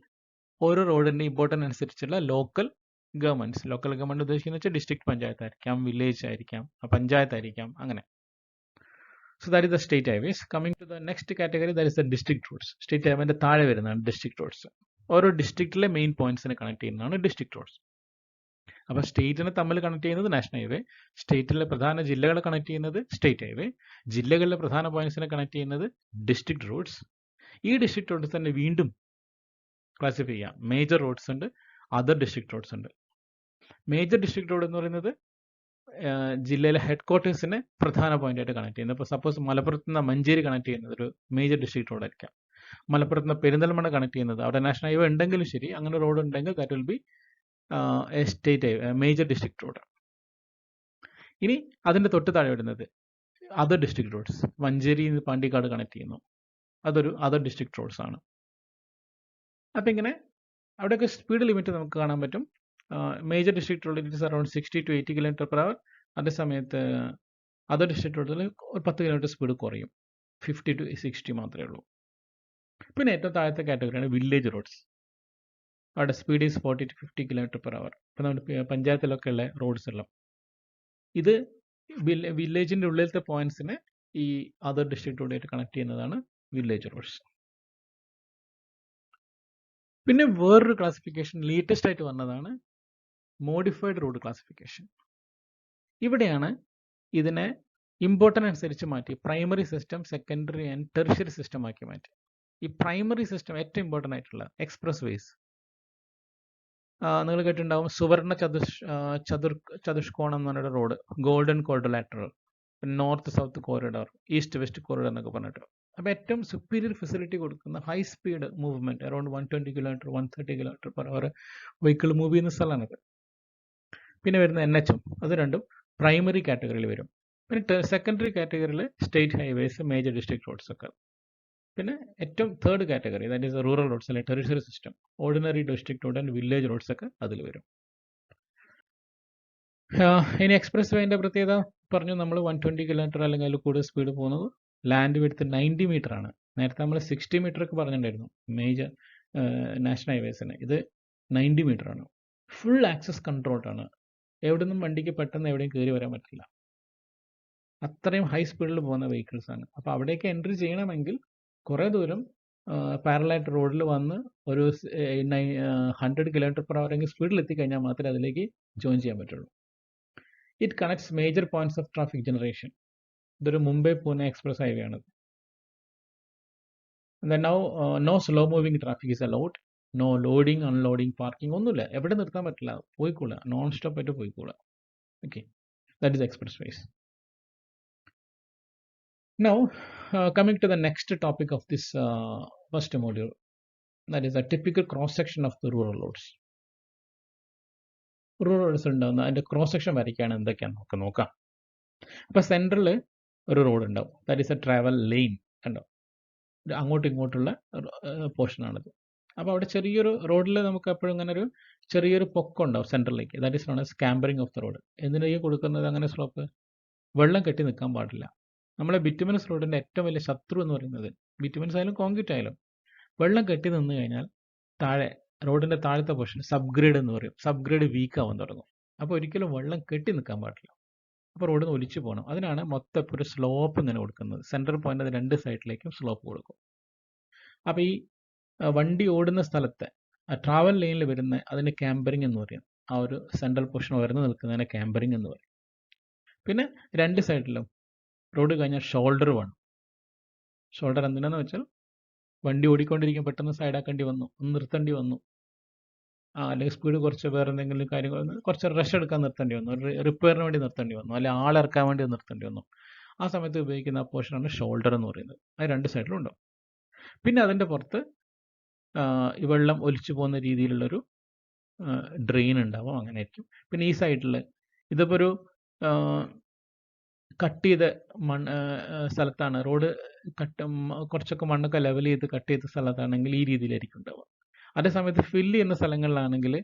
ഓരോ റോഡിൻ്റെ ഇമ്പോർട്ടൻസ് അനുസരിച്ചുള്ള ലോക്കൽ ഗവൺമെൻറ്റ്സ്. ലോക്കൽ ഗവൺമെൻറ് ഉദ്ദേശിക്കുന്നത് വെച്ചാൽ ഡിസ്ട്രിക്ട് പഞ്ചായത്ത് ആയിരിക്കാം, വില്ലേജ് ആയിരിക്കാം, പഞ്ചായത്തായിരിക്കാം, അങ്ങനെ. So that is the state highways. Coming to the next category, that is the district roads. State ഹൈവേൻ്റെ താഴെ വരുന്നതാണ് ഡിസ്ട്രിക്ട് റോഡ്സ്. ഓരോ ഡിസ്ട്രിക്റ്റിലെ മെയിൻ പോയിന്റ്സിനെ കണക്ട് ചെയ്യുന്നതാണ് ഡിസ്ട്രിക്ട് റോഡ്സ്. അപ്പോൾ സ്റ്റേറ്റിനെ തമ്മിൽ കണക്ട് ചെയ്യുന്നത് നാഷണൽ ഹൈവേ, സ്റ്റേറ്റിലെ പ്രധാന ജില്ലകളെ കണക്ട് ചെയ്യുന്നത് സ്റ്റേറ്റ് ഹൈവേ, ജില്ലകളിലെ പ്രധാന പോയിന്റ്സിനെ കണക്ട് ചെയ്യുന്നത് ഡിസ്ട്രിക്ട് റോഡ്സ്. ഈ ഡിസ്ട്രിക്ട് റോഡ്സ് തന്നെ വീണ്ടും ക്ലാസിഫൈ ചെയ്യാം. മേജർ റോഡ്സ് ഉണ്ട്, അതർ ഡിസ്ട്രിക്ട് റോഡ്സ് ഉണ്ട്. മേജർ ഡിസ്ട്രിക്ട് റോഡ് എന്ന് പറയുന്നത് ജില്ലയിലെ ഹെഡ് ക്വാർട്ടേഴ്സിനെ പ്രധാന പോയിന്റായിട്ട് കണക്ട് ചെയ്യുന്നത്. ഇപ്പോൾ സപ്പോസ് മലപ്പുറത്ത് നിന്ന് മഞ്ചേരി കണക്ട് ചെയ്യുന്നത് ഒരു മേജർ ഡിസ്ട്രിക്ട് റോഡായിരിക്കാം. മലപ്പുറത്ത് നിന്ന് പെരിന്തൽമണ്ണ കണക്ട് ചെയ്യുന്നത്, അവിടെ നാഷണൽ ഹൈവേ ഉണ്ടെങ്കിലും ശരി, അങ്ങനെ റോഡ് ഉണ്ടെങ്കിൽ that will be a state major district road. ഇനി അതിൻ്റെ തൊട്ട് താഴെ വരുന്നത് other district roads. Manjeri Pandikkad connect ചെയ്യുന്നു, അതൊരു അതർ ഡിസ്ട്രിക്ട് റോഡ്സ് ആണ്. അപ്പം ഇങ്ങനെ അവിടെയൊക്കെ സ്പീഡ് ലിമിറ്റ് നമുക്ക് കാണാൻ പറ്റും. മേജർ ഡിസ്ട്രിക്ട് റോഡിൽ it is around 60 to 80 km/h. അതേസമയത്ത് അതർ ഡിസ്ട്രിക്ട് റോഡിൽ ഒരു 10 km സ്പീഡ് കുറയും, 50 to 60 മാത്രമേ ഉള്ളൂ. പിന്നെ ഏറ്റവും താഴത്തെ കാറ്റഗറിയാണ് വില്ലേജ് റോഡ്സ്. അവിടെ സ്പീഡ് ഈസ് 40 to 50 km/h. ഇപ്പം നമ്മുടെ പഞ്ചായത്തിലൊക്കെ ഉള്ള റോഡ്സ് എല്ലാം ഇത് വില്ലേജിൻ്റെ ഉള്ളിലത്തെ പോയിന്റ്സിനെ ഈ അതർ ഡിസ്ട്രിക്ട് റോഡായിട്ട് കണക്ട് ചെയ്യുന്നതാണ് വില്ലേജ് റോഡ്സ്. പിന്നെ വേറൊരു ക്ലാസിഫിക്കേഷൻ ലേറ്റസ്റ്റ് ആയിട്ട് വന്നതാണ് മോഡിഫൈഡ് റോഡ് ക്ലാസിഫിക്കേഷൻ. ഇവിടെയാണ് ഇതിനെ ഇമ്പോർട്ടൻ്റ് അനുസരിച്ച് മാറ്റി primary system, secondary and tertiary system ആക്കി മാറ്റി. ഈ പ്രൈമറി സിസ്റ്റം ഏറ്റവും ഇമ്പോർട്ടൻ്റ് ആയിട്ടുള്ള എക്സ്പ്രസ് വേസ് നിങ്ങൾ കേട്ടിട്ടുണ്ടാവും. സുവർണ ചതുഷ്കോണം എന്ന് പറഞ്ഞൊരു road, golden quadrilateral, north south corridor, east west corridor എന്നൊക്കെ പറഞ്ഞിട്ട്. അപ്പോൾ ഏറ്റവും സുപ്പീരിയർ ഫെസിലിറ്റി കൊടുക്കുന്ന high speed movement, around 120 km, 130 km/h vehicle move ചെയ്യുന്ന സ്ഥലമാണത്. പിന്നെ വരുന്ന NH, അത് രണ്ടും പ്രൈമറി കാറ്റഗറിയിൽ വരും. പിന്നെ സെക്കൻഡറി കാറ്റഗറിയിൽ state highways, major district roads ഒക്കെ. പിന്നെ ഏറ്റവും third category, that is rural roads അല്ലെങ്കിൽ tertiary system, ordinary district road and village roads ഒക്കെ അതിൽ വരും. ഇനി എക്സ്പ്രസ് വേൻ്റെ പ്രത്യേകത പറഞ്ഞു, നമ്മൾ 120 km അല്ലെങ്കിൽ അതിൽ കൂടുതൽ സ്പീഡ് പോകുന്നത്. ലാൻഡ് വിഡ്ത്ത് 90 മീറ്റർ ആണ്. നേരത്തെ നമ്മൾ 60 മീറ്റർ ഒക്കെ പറഞ്ഞിട്ടുണ്ടായിരുന്നു മേജർ നാഷണൽ ഹൈവേസിന്, ഇത് 90 മീറ്റർ ആണ്. ഫുൾ ആക്സസ് കൺട്രോൾഡ് ആണ്. എവിടെ നിന്നും വണ്ടിക്ക് പെട്ടെന്ന് എവിടെയും കയറി വരാൻ പറ്റില്ല, അത്രയും ഹൈ സ്പീഡിൽ പോകുന്ന വെഹിക്കിൾസ് ആണ്. അപ്പോൾ അവിടേക്ക് എൻട്രി ചെയ്യണമെങ്കിൽ കുറേ ദൂരം പാരലായിട്ട് റോഡിൽ വന്ന് ഒരു 100 km/h സ്പീഡിൽ എത്തിക്കഴിഞ്ഞാൽ മാത്രമേ അതിലേക്ക് ജോയിൻ ചെയ്യാൻ പറ്റുള്ളൂ. It connects major points of traffic generation. ഇതൊരു മുംബൈ പൂനെ എക്സ്പ്രസ് ഹൈവേ ആണ്. then now no slow moving traffic is allowed, no loading unloading parking ഒന്നുമില്ല, എവിടെ നിർത്താൻ പറ്റില്ല, പോയിക്കോളാം, നോൺ സ്റ്റോപ്പ് ആയിട്ട് പോയിക്കോളാം. Okay, that is expressways. Now coming to the next topic of this first module, that is a typical cross section of the rural roads. Rural roads ഉണ്ടാകുന്ന അതിൻ്റെ cross section വരയ്ക്കുകയാണ് എന്തൊക്കെയാണ് നമുക്ക് നോക്കാം. അപ്പോൾ സെൻറ്ററിൽ ഒരു റോഡ് ഉണ്ടാവും, that is a travel lane കണ്ടോ, അങ്ങോട്ടും ഇങ്ങോട്ടുള്ള പോർഷനാണിത്. അപ്പോൾ അവിടെ ചെറിയൊരു റോഡിൽ നമുക്ക് എപ്പോഴും ഇങ്ങനെ ഒരു ചെറിയൊരു പൊക്കം ഉണ്ടാവും സെൻറ്ററിലേക്ക്, that is known as cambering of the road. എന്തിനാണ് കൊടുക്കുന്നത് അങ്ങനെ സ്ലോപ്പ്? വെള്ളം കെട്ടി നിൽക്കാൻ പാടില്ല. നമ്മളെ ബിറ്റുമിനസ് റോഡിൻ്റെ ഏറ്റവും വലിയ ശത്രു എന്ന് പറയുന്നത്, ബിറ്റുമിനസ് ആയാലും കോൺക്രീറ്റ് ആയാലും, വെള്ളം കെട്ടി നിന്ന് കഴിഞ്ഞാൽ താഴെ റോഡിൻ്റെ താഴത്തെ പോർഷൻ സബ്ഗ്രേഡ് എന്ന് പറയും, സബ്ഗ്രേഡ് വീക്ക് ആവാൻ തുടങ്ങും. അപ്പോൾ ഒരിക്കലും വെള്ളം കെട്ടി നിൽക്കാൻ പാടില്ല, അപ്പോൾ റോഡിൽ നിന്ന് ഒലിച്ചു പോകണം. അതിനാണ് മൊത്തം ഇപ്പോൾ ഒരു സ്ലോപ്പ് ഇങ്ങനെ കൊടുക്കുന്നത്. സെൻട്രൽ പോയിന്റ് രണ്ട് സൈഡിലേക്കും സ്ലോപ്പ് കൊടുക്കും. അപ്പോൾ ഈ വണ്ടി ഓടുന്ന സ്ഥലത്തെ ട്രാവൽ ലൈനിൽ വരുന്ന അതിന് ക്യാമ്പറിംഗ് എന്ന് പറയും. ആ ഒരു സെൻട്രൽ പോർഷൻ ഉയർന്നു നിൽക്കുന്നതിനെ ക്യാമ്പറിംഗ് എന്ന് പറയും. പിന്നെ രണ്ട് സൈഡിലും റോഡ് കഴിഞ്ഞാൽ ഷോൾഡർ വേണം. ഷോൾഡർ എന്തിനാന്ന് വെച്ചാൽ വണ്ടി ഓടിക്കൊണ്ടിരിക്കും, പെട്ടെന്ന് സൈഡാക്കേണ്ടി വന്നു, ഒന്ന് നിർത്തേണ്ടി വന്നു, അല്ലെങ്കിൽ സ്പീഡ് കുറച്ച് വേറെ എന്തെങ്കിലും കാര്യങ്ങൾ കുറച്ച് റഷ് എടുക്കാൻ നിർത്തേണ്ടി വന്നു, റിപ്പയറിന് വേണ്ടി നിർത്തേണ്ടി വന്നു, അല്ലെങ്കിൽ ആളിറക്കാൻ വേണ്ടി നിർത്തേണ്ടി വന്നു, ആ സമയത്ത് ഉപയോഗിക്കുന്ന ആ പോർഷനാണ് ഷോൾഡർ എന്ന് പറയുന്നത്. അത് രണ്ട് സൈഡിലും ഉണ്ടാവും. പിന്നെ അതിൻ്റെ പുറത്ത് ഈ വെള്ളം ഒലിച്ചു പോകുന്ന രീതിയിലുള്ളൊരു ഡ്രെയിൻ ഉണ്ടാവും, അങ്ങനെ ആയിരിക്കും. പിന്നെ ഈ സൈഡിൽ ഇതിപ്പോൾ ഒരു കട്ട് ചെയ്ത സ്ഥലത്താണ്, റോഡ് കുറച്ചൊക്കെ മണ്ണൊക്കെ ലെവൽ ചെയ്ത് കട്ട് ചെയ്ത സ്ഥലത്താണെങ്കിൽ ഈ രീതിയിലായിരിക്കും ഉണ്ടാവുക. അതേ സമയത്ത് ഫില്ല് ചെയ്യുന്ന സ്ഥലങ്ങളിലാണെങ്കിൽ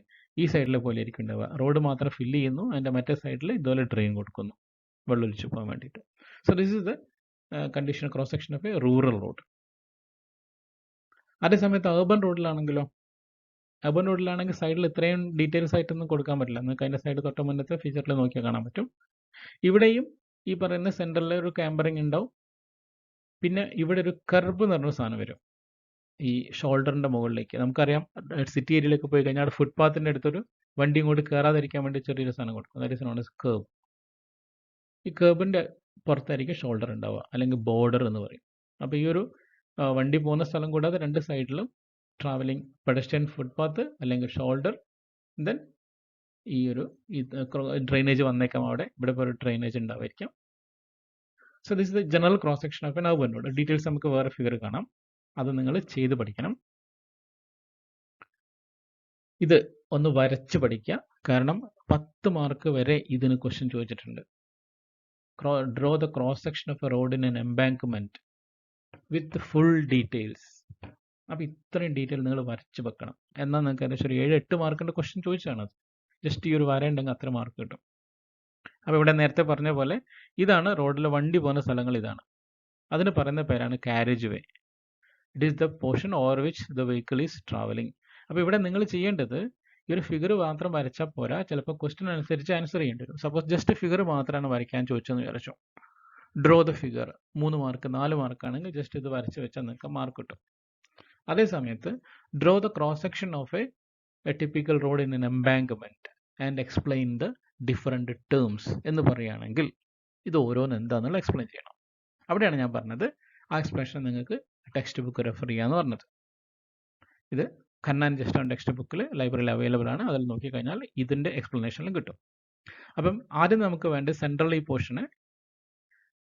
ഈ സൈഡിലെ പോലെ ആയിരിക്കും ഉണ്ടാവുക. റോഡ് മാത്രം ഫില്ല് ചെയ്യുന്നു, അതിൻ്റെ മറ്റേ സൈഡിൽ ഇതുപോലെ ഡ്രെയിൻ കൊടുക്കുന്നു വെള്ളം ഒലിച്ചു പോകാൻ വേണ്ടിയിട്ട്. So this is the condition cross section of A rural road. അതേ സമയത്ത് അർബൻ റോഡിലാണെങ്കിലോ, അർബൻ റോഡിലാണെങ്കിൽ സൈഡിൽ ഇത്രയും ഡീറ്റെയിൽസ് ആയിട്ടൊന്നും കൊടുക്കാൻ പറ്റില്ല. നിങ്ങൾക്ക് അതിൻ്റെ സൈഡ് തൊട്ട് മുന്നത്തെ ഫീച്ചറിൽ നോക്കിയാൽ കാണാൻ പറ്റും. ഇവിടെയും ഈ പറയുന്ന സെൻറ്ററിൽ ഒരു ക്യാമ്പറിംഗ് ഉണ്ടാവും. പിന്നെ ഇവിടെ ഒരു കർവ് എന്ന് പറഞ്ഞ സാധനം വരും ഈ ഷോൾഡറിൻ്റെ മുകളിലേക്ക്. നമുക്കറിയാം സിറ്റി ഏരിയയിലേക്ക് പോയി കഴിഞ്ഞാൽ ഫുട്പാത്തിൻ്റെ അടുത്തൊരു വണ്ടി ഇങ്ങോട്ട് കയറാതിരിക്കാൻ വേണ്ടി ചെറിയൊരു സാധനം കൊടുക്കും, that is known as curve. ഈ കർവിൻ്റെ പുറത്തായിരിക്കും ഷോൾഡർ ഉണ്ടാവുക, അല്ലെങ്കിൽ ബോർഡർ എന്ന് പറയും. അപ്പോൾ ഈ ഒരു വണ്ടി പോകുന്ന സ്ഥലം കൂടാതെ രണ്ട് സൈഡിലും ട്രാവലിംഗ് പെഡസ്ട്രിയൻ ഫുട്പാത്ത് അല്ലെങ്കിൽ ഷോൾഡർ, ദെൻ ഈ ഒരു ഡ്രെയിനേജ് വന്നേക്കാം അവിടെ, ഇവിടെ ഇപ്പോൾ ഒരു ഡ്രെയിനേജ് ഉണ്ടാവായിരിക്കാം. So this is the general cross section of an urban road. Details നമുക്ക് വേറെ ഫിഗർ കാണാം, അത് നിങ്ങൾ ചെയ്ത് പഠിക്കണം. ഇത് ഒന്ന് വരച്ച് പഠിക്കുക, കാരണം 10 മാർക്ക് വരെ ഇതിന് ക്വസ്റ്റ്യൻ ചോദിച്ചിട്ടുണ്ട്. Draw the cross section of A road in an embankment with full details. അപ്പോൾ ഇത്രയും ഡീറ്റെയിൽ നിങ്ങൾ വരച്ച് വെക്കണം. എന്നാൽ നിങ്ങൾക്ക് ഏകദേശം ഒരു 7-8 മാർക്കിൻ്റെ ക്വസ്റ്റ്യൻ ചോദിച്ചാണ് അത്. ജസ്റ്റ് ഈ ഒരു വരയുണ്ടെങ്കിൽ അത്ര മാർക്ക് കിട്ടും. അപ്പോൾ ഇവിടെ നേരത്തെ പറഞ്ഞ പോലെ ഇതാണ് റോഡിൽ വണ്ടി പോകുന്ന സ്ഥലങ്ങൾ, ഇതാണ്. അതിന് പറയുന്ന പേരാണ് carriage way. It is the portion over which the vehicle is travelling. അപ്പോൾ ഇവിടെ നിങ്ങൾ ചെയ്യേണ്ടത് ഈ ഒരു ഫിഗർ മാത്രം വരച്ചാൽ പോരാ, ചിലപ്പോൾ ക്വസ്റ്റ്യൻ അനുസരിച്ച് ആൻസർ ചെയ്യേണ്ടി വരും. സപ്പോസ് ജസ്റ്റ് ഫിഗർ മാത്രമാണ് വരയ്ക്കാൻ ചോദിച്ചതെന്ന് വിചാരിച്ചു, ഡ്രോ ദ ഫിഗർ, 3 മാർക്ക് 4 മാർക്കാണെങ്കിൽ ജസ്റ്റ് ഇത് വരച്ച് വെച്ചാൽ നിങ്ങൾക്ക് മാർക്ക് കിട്ടും. അതേ സമയത്ത് draw the cross section of a typical road in an embankment and explain the different terms എന്ന് പറയുകയാണെങ്കിൽ ഇത് ഓരോന്ന് എന്താണെന്നുള്ള എക്സ്പ്ലെയിൻ ചെയ്യണം. അവിടെയാണ് ഞാൻ പറഞ്ഞത് ആ എക്സ്പ്ലനേഷൻ നിങ്ങൾക്ക് ടെക്സ്റ്റ് ബുക്ക് റെഫർ ചെയ്യാന്ന് പറഞ്ഞത്. ഇത് ഖന്നാൻ ജസ്റ്റ് ഓൺ ടെക്സ്റ്റ് ബുക്കിൽ ലൈബ്രറിയിൽ അവൈലബിൾ ആണ്, അതിൽ നോക്കിക്കഴിഞ്ഞാൽ ഇതിൻ്റെ എക്സ്പ്ലനേഷനിലും കിട്ടും. അപ്പം ആദ്യം നമുക്ക് വേണ്ട സെൻട്രൽ ഈ പോർഷന്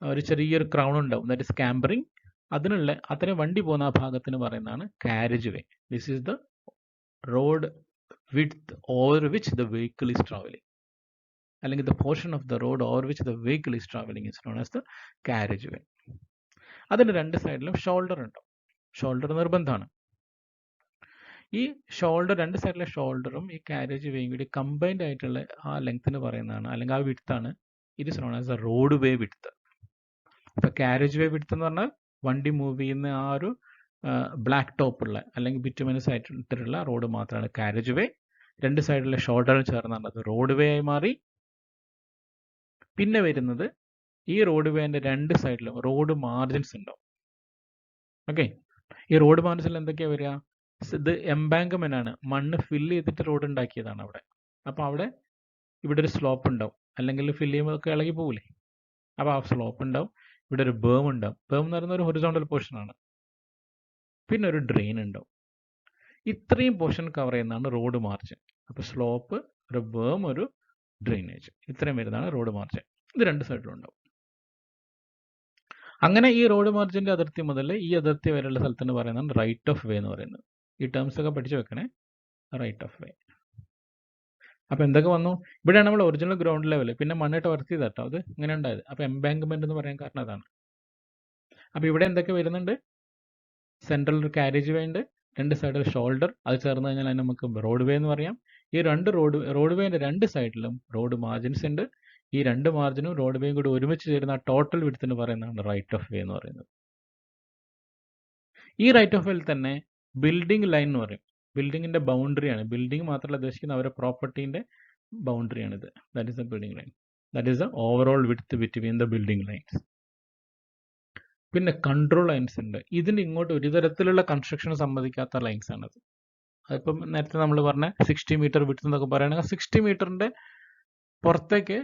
ഒരു ചെറിയൊരു ക്രൗൺ ഉണ്ടാവും, ദാറ്റ് ഇസ് ക്യാമ്പറിംഗ്. അതിനുള്ള അത്രയും വണ്ടി പോകുന്ന ആ ഭാഗത്തിന് പറയുന്നതാണ് carriage way. This is the road width over which the vehicle is travelling, അല്ലെങ്കിൽ the portion of the road over which the vehicle is travelling is known as the carriage way. അതിൻ്റെ രണ്ട് സൈഡിലും ഷോൾഡർ ഉണ്ടാവും. Shoulder നിർബന്ധമാണ്. ഈ shoulder രണ്ട് സൈഡിലെ ഷോൾഡറും ഈ കാരേജ് വേയും കൂടി കമ്പൈൻഡ് ആയിട്ടുള്ള ആ ലെങ്ത്തിന് പറയുന്നതാണ്, അല്ലെങ്കിൽ ആ വിഡ്ത്താണ് it is known as the road way width. ഇപ്പോൾ കാരേജ് വേ വിഡ്ത്ത് എന്ന് പറഞ്ഞാൽ വണ്ടി മൂവ് ചെയ്യുന്ന ആ ഒരു ബ്ലാക്ക് ടോപ്പുള്ള അല്ലെങ്കിൽ ബിറ്റുമിനസ് ആയിട്ടുള്ള റോഡ് മാത്രമാണ് കാരേജ് വേ. രണ്ട് സൈഡിലെ ഷോൾഡർ ചേർന്നാണ് അത് റോഡ് വേ ആയി മാറി. പിന്നെ വരുന്നത് ഈ റോഡ് വേന്റെ രണ്ട് സൈഡിലും റോഡ് മാർജിൻസ് ഉണ്ടാവും. ഓക്കെ, ഈ റോഡ് മാർജിനിൽ എന്തൊക്കെയാണ് വരിക? ഇത് എംബാങ്ക്മെന്റ് ആണ്, മണ്ണ് ഫില്ല് ചെയ്തിട്ട് റോഡ് ഉണ്ടാക്കിയതാണ് അവിടെ. അപ്പോൾ അവിടെ ഇവിടെ ഒരു സ്ലോപ്പ് ഉണ്ടാവും, അല്ലെങ്കിൽ ഫില്ല് ചെയ്യുമ്പോൾ ഒക്കെ ഇളകി പോകില്ലേ, അപ്പോൾ ആ സ്ലോപ്പ് ഉണ്ടാവും. ഇവിടെ ഒരു ബേം ഉണ്ടാവും. ബേം എന്ന് പറയുന്ന ഒരു ഹൊറിസോണ്ടൽ പോർഷൻ ആണ്. പിന്നെ ഒരു ഡ്രെയിൻ ഉണ്ടാവും. ഇത്രയും പോർഷൻ കവർ ചെയ്യുന്നതാണ് റോഡ് മാർജിൻ. അപ്പോൾ സ്ലോപ്പ്, ഒരു ബേം, ഒരു ഡ്രെയിനേജ്, ഇത്രയും വരുന്നതാണ് റോഡ് മാർജിൻ. ഇത് രണ്ട് സൈഡിലും ഉണ്ടാവും. അങ്ങനെ ഈ റോഡ് മാർജിൻ്റെ അതിർത്തി മുതൽ ഈ അതിർത്തി വരെയുള്ള സ്ഥലത്തിന് പറയുന്നതാണ് റൈറ്റ് ഓഫ് വേ എന്ന് പറയുന്നത്. ഈ ടേംസ് ഒക്കെ പഠിച്ചു വെക്കണേ, റൈറ്റ് ഓഫ് വേ. അപ്പോൾ എന്തൊക്കെ വന്നു? ഇവിടെയാണ് നമ്മൾ ഒറിജിനൽ ഗ്രൗണ്ട് ലെവൽ, പിന്നെ മണ്ണിട്ട് വർത്തി ചെയ്തട്ടോ അത് ഇങ്ങനെ ഉണ്ടായത്. അപ്പോൾ എംബാങ്ക്മെന്റ് എന്ന് പറയാൻ കാരണം അതാണ്. അപ്പോൾ ഇവിടെ എന്തൊക്കെ വരുന്നുണ്ട്? സെൻട്രൽ ഒരു കാരേജ് വേ ഉണ്ട്, രണ്ട് സൈഡിൽ ഷോൾഡർ, അത് ചേർന്ന് കഴിഞ്ഞാൽ അതിന് നമുക്ക് റോഡ് വേ എന്ന് പറയാം. ഈ രണ്ട് റോഡ് വേന്റെ രണ്ട് സൈഡിലും റോഡ് മാർജിൻസ് ഉണ്ട്. ഈ രണ്ട് മാർജിനും റോഡ് വേയും കൂടി ഒരുമിച്ച് ചേരുന്ന ടോട്ടൽ വിഡ്ത്തിന് പറയുന്നതാണ് റൈറ്റ് ഓഫ് വേ എന്ന് പറയുന്നത്. ഈ റൈറ്റ് ഓഫ് വേയിൽ തന്നെ ബിൽഡിംഗ് ലൈൻ എന്ന് പറയും. ബിൽഡിങ്ങിന്റെ ബൗണ്ടറിയാണ്. ബിൽഡിംഗ് മാത്രമല്ല ഉദ്ദേശിക്കുന്ന അവരുടെ പ്രോപ്പർട്ടീൻ്റെ ബൗണ്ടറിയാണിത്. That is the building line. That is the overall width between the building lines. പിന്നെ കൺട്രോൾ ലൈൻസ് ഉണ്ട്. ഇതിന് ഇങ്ങോട്ട് ഒരു തരത്തിലുള്ള കൺസ്ട്രക്ഷൻ സമ്മതിക്കാത്ത ലൈൻസ് ആണത്. അതിപ്പം നേരത്തെ നമ്മൾ പറഞ്ഞ 60 മീറ്റർ വിഡ്ത്ത് എന്നൊക്കെ പറയുകയാണെങ്കിൽ 60 മീറ്ററിന്റെ പുറത്തേക്ക്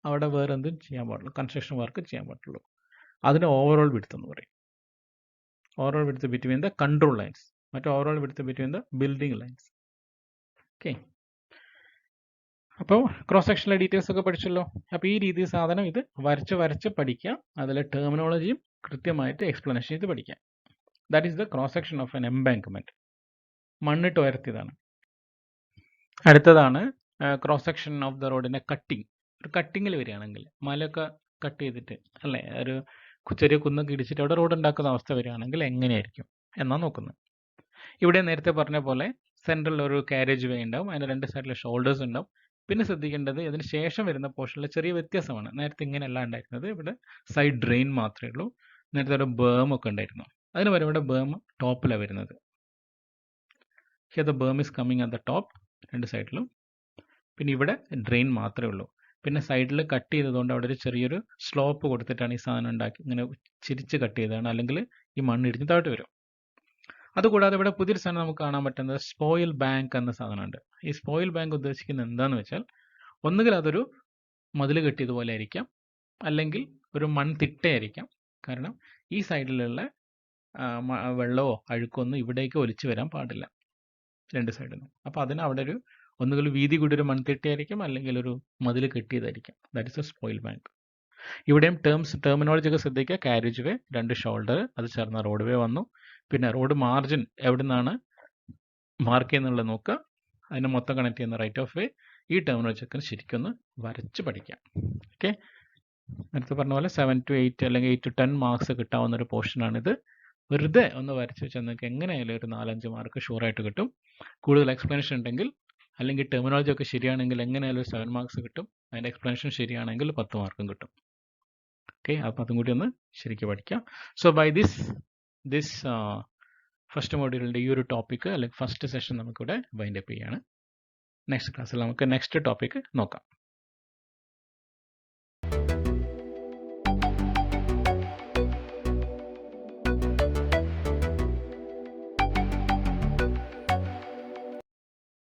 അവിടെ വേറെ എന്തും ചെയ്യാൻ പാടുള്ളൂ, കൺസ്ട്രക്ഷൻ വർക്ക് ചെയ്യാൻ പറ്റുള്ളൂ. അതിന് ഓവറോൾ വിഡ്ത്ത് എന്ന് പറയും. Overall width between the control lines, മറ്റേ overall width between the building lines. Okay, അപ്പോൾ ക്രോസ് സെക്ഷനിലെ ഡീറ്റെയിൽസ് ഒക്കെ പഠിച്ചല്ലോ. അപ്പോൾ ഈ രീതി സാധനം ഇത് വരച്ച് പഠിക്കാം. അതിലെ ടെർമിനോളജിയും കൃത്യമായിട്ട് എക്സ്പ്ലനേഷൻ ചെയ്ത് പഠിക്കാം. That is the cross section of N embankment. മണ്ണിട്ട് ഉയർത്തിയതാണ്. അടുത്തതാണ് ക്രോസ് സെക്ഷൻ ഓഫ് ദ റോഡിന്റെ കട്ടിങ്. ഒരു കട്ടിങ്ങിൽ വരികയാണെങ്കിൽ മലയൊക്കെ കട്ട് ചെയ്തിട്ട് അല്ലേ, ഒരു ചെറിയ കുന്നൊക്കെ ഇടിച്ചിട്ട് അവിടെ റോഡ് ഉണ്ടാക്കുന്ന അവസ്ഥ വരികയാണെങ്കിൽ എങ്ങനെയായിരിക്കും എന്നാണ് നോക്കുന്നത്. ഇവിടെ നേരത്തെ പറഞ്ഞ പോലെ സെൻട്രൽ ഒരു കാരേജ് വേ ഉണ്ടാവും, അതിന് രണ്ട് സൈഡിൽ ഷോൾഡേഴ്സ് ഉണ്ടാവും. പിന്നെ ശ്രദ്ധിക്കേണ്ടത് ഇതിന് ശേഷം വരുന്ന പോർഷനിലെ ചെറിയ വ്യത്യാസമാണ്. നേരത്തെ ഇങ്ങനെയല്ല ഉണ്ടായിരുന്നത്, ഇവിടെ സൈഡ് ഡ്രെയിൻ മാത്രമേ ഉള്ളൂ. നേരത്തെ ഒരു ബേം ഒക്കെ ഉണ്ടായിരുന്നു, അതിന് വരെ ഇവിടെ ബേം ടോപ്പിലാണ് വരുന്നത്. Here the berm is coming at the top, രണ്ട് സൈഡിലും. പിന്നെ ഇവിടെ ഡ്രെയിൻ മാത്രമേ ഉള്ളൂ. പിന്നെ സൈഡിൽ കട്ട് ചെയ്തതുകൊണ്ട് അവിടെ ഒരു ചെറിയൊരു സ്ലോപ്പ് കൊടുത്തിട്ടാണ് ഈ സാധനം ഉണ്ടാക്കി, ഇങ്ങനെ ചിരിച്ച് കട്ട് ചെയ്തതാണ്, അല്ലെങ്കിൽ ഈ മണ്ണിടിഞ്ഞ് താഴോട്ട് വരും. അതുകൂടാതെ ഇവിടെ പുതിയൊരു സാധനം നമുക്ക് കാണാൻ പറ്റുന്നത് സ്പോയിൽ ബാങ്ക് എന്ന സാധനമുണ്ട്. ഈ സ്പോയിൽ ബാങ്ക് ഉദ്ദേശിക്കുന്നത് എന്താണെന്ന് വെച്ചാൽ, ഒന്നുകിൽ അതൊരു മതിൽ കെട്ടിയതുപോലെ ആയിരിക്കാം, അല്ലെങ്കിൽ ഒരു മൺതിട്ടയായിരിക്കാം. കാരണം ഈ സൈഡിലുള്ള വെള്ളമോ അഴുക്കോ ഒന്നും ഇവിടേക്ക് ഒലിച്ചു വരാൻ പാടില്ല, രണ്ട് സൈഡിലും. അപ്പോൾ അതിന് അവിടെ ഒരു ഒന്നുകിൽ വീതി കൂടി ഒരു മൺതിട്ടയായിരിക്കും, അല്ലെങ്കിൽ ഒരു മതിൽ കെട്ടിയതായിരിക്കും. That is a spoil bank. ഇവിടെയും ടെർമിനോളജി ഒക്കെ ശ്രദ്ധിക്കുക. കാരേജ് വേ, രണ്ട് ഷോൾഡർ, അത് ചേർന്ന റോഡ് വേ വന്നു. പിന്നെ റോഡ് മാർജിൻ എവിടെ നിന്നാണ് മാർക്ക് ചെയ്യുന്നുള്ളത് നോക്കുക. അതിനെ മൊത്തം കണക്ട് ചെയ്യുന്ന റൈറ്റ് ഓഫ് വേ. ഈ ടെർമിനോളജി ഒക്കെ ശരിക്കും ഒന്ന് വരച്ച് പഠിക്കാം. ഓക്കെ, നേരത്തെ പറഞ്ഞ പോലെ 7 to 8 അല്ലെങ്കിൽ 8 to 10 മാർക്സ് കിട്ടാവുന്ന ഒരു പോർഷനാണിത്. വെറുതെ ഒന്ന് വരച്ച് വെച്ചാൽ നിങ്ങൾക്ക് എങ്ങനെയായാലും ഒരു 4-5 മാർക്ക് ഷുവറായിട്ട് കിട്ടും. കൂടുതൽ എക്സ്പ്ലനേഷൻ ഉണ്ടെങ്കിൽ, അല്ലെങ്കിൽ ടെർമിനോളജി ഒക്കെ ശരിയാണെങ്കിൽ എങ്ങനെയായാലും ഒരു 7 മാർക്സ് കിട്ടും. അതിൻ്റെ എക്സ്പ്ലനേഷൻ ശരിയാണെങ്കിൽ 10 മാർക്കും കിട്ടും. ഓക്കെ, അപ്പം അതും കൂടി ഒന്ന് ശരിക്കും പഠിക്കാം. സോ ബൈ ദിസ് ഫസ്റ്റ് മോഡ്യൂളിൻ്റെ ഈ ഒരു ടോപ്പിക്ക് അല്ലെങ്കിൽ ഫസ്റ്റ് സെഷൻ നമുക്കിവിടെ വൈൻഡ് അപ്പ് ചെയ്യാണ്. നെക്സ്റ്റ് ക്ലാസ്സിൽ നമുക്ക് നെക്സ്റ്റ് ടോപ്പിക്ക് നോക്കാം.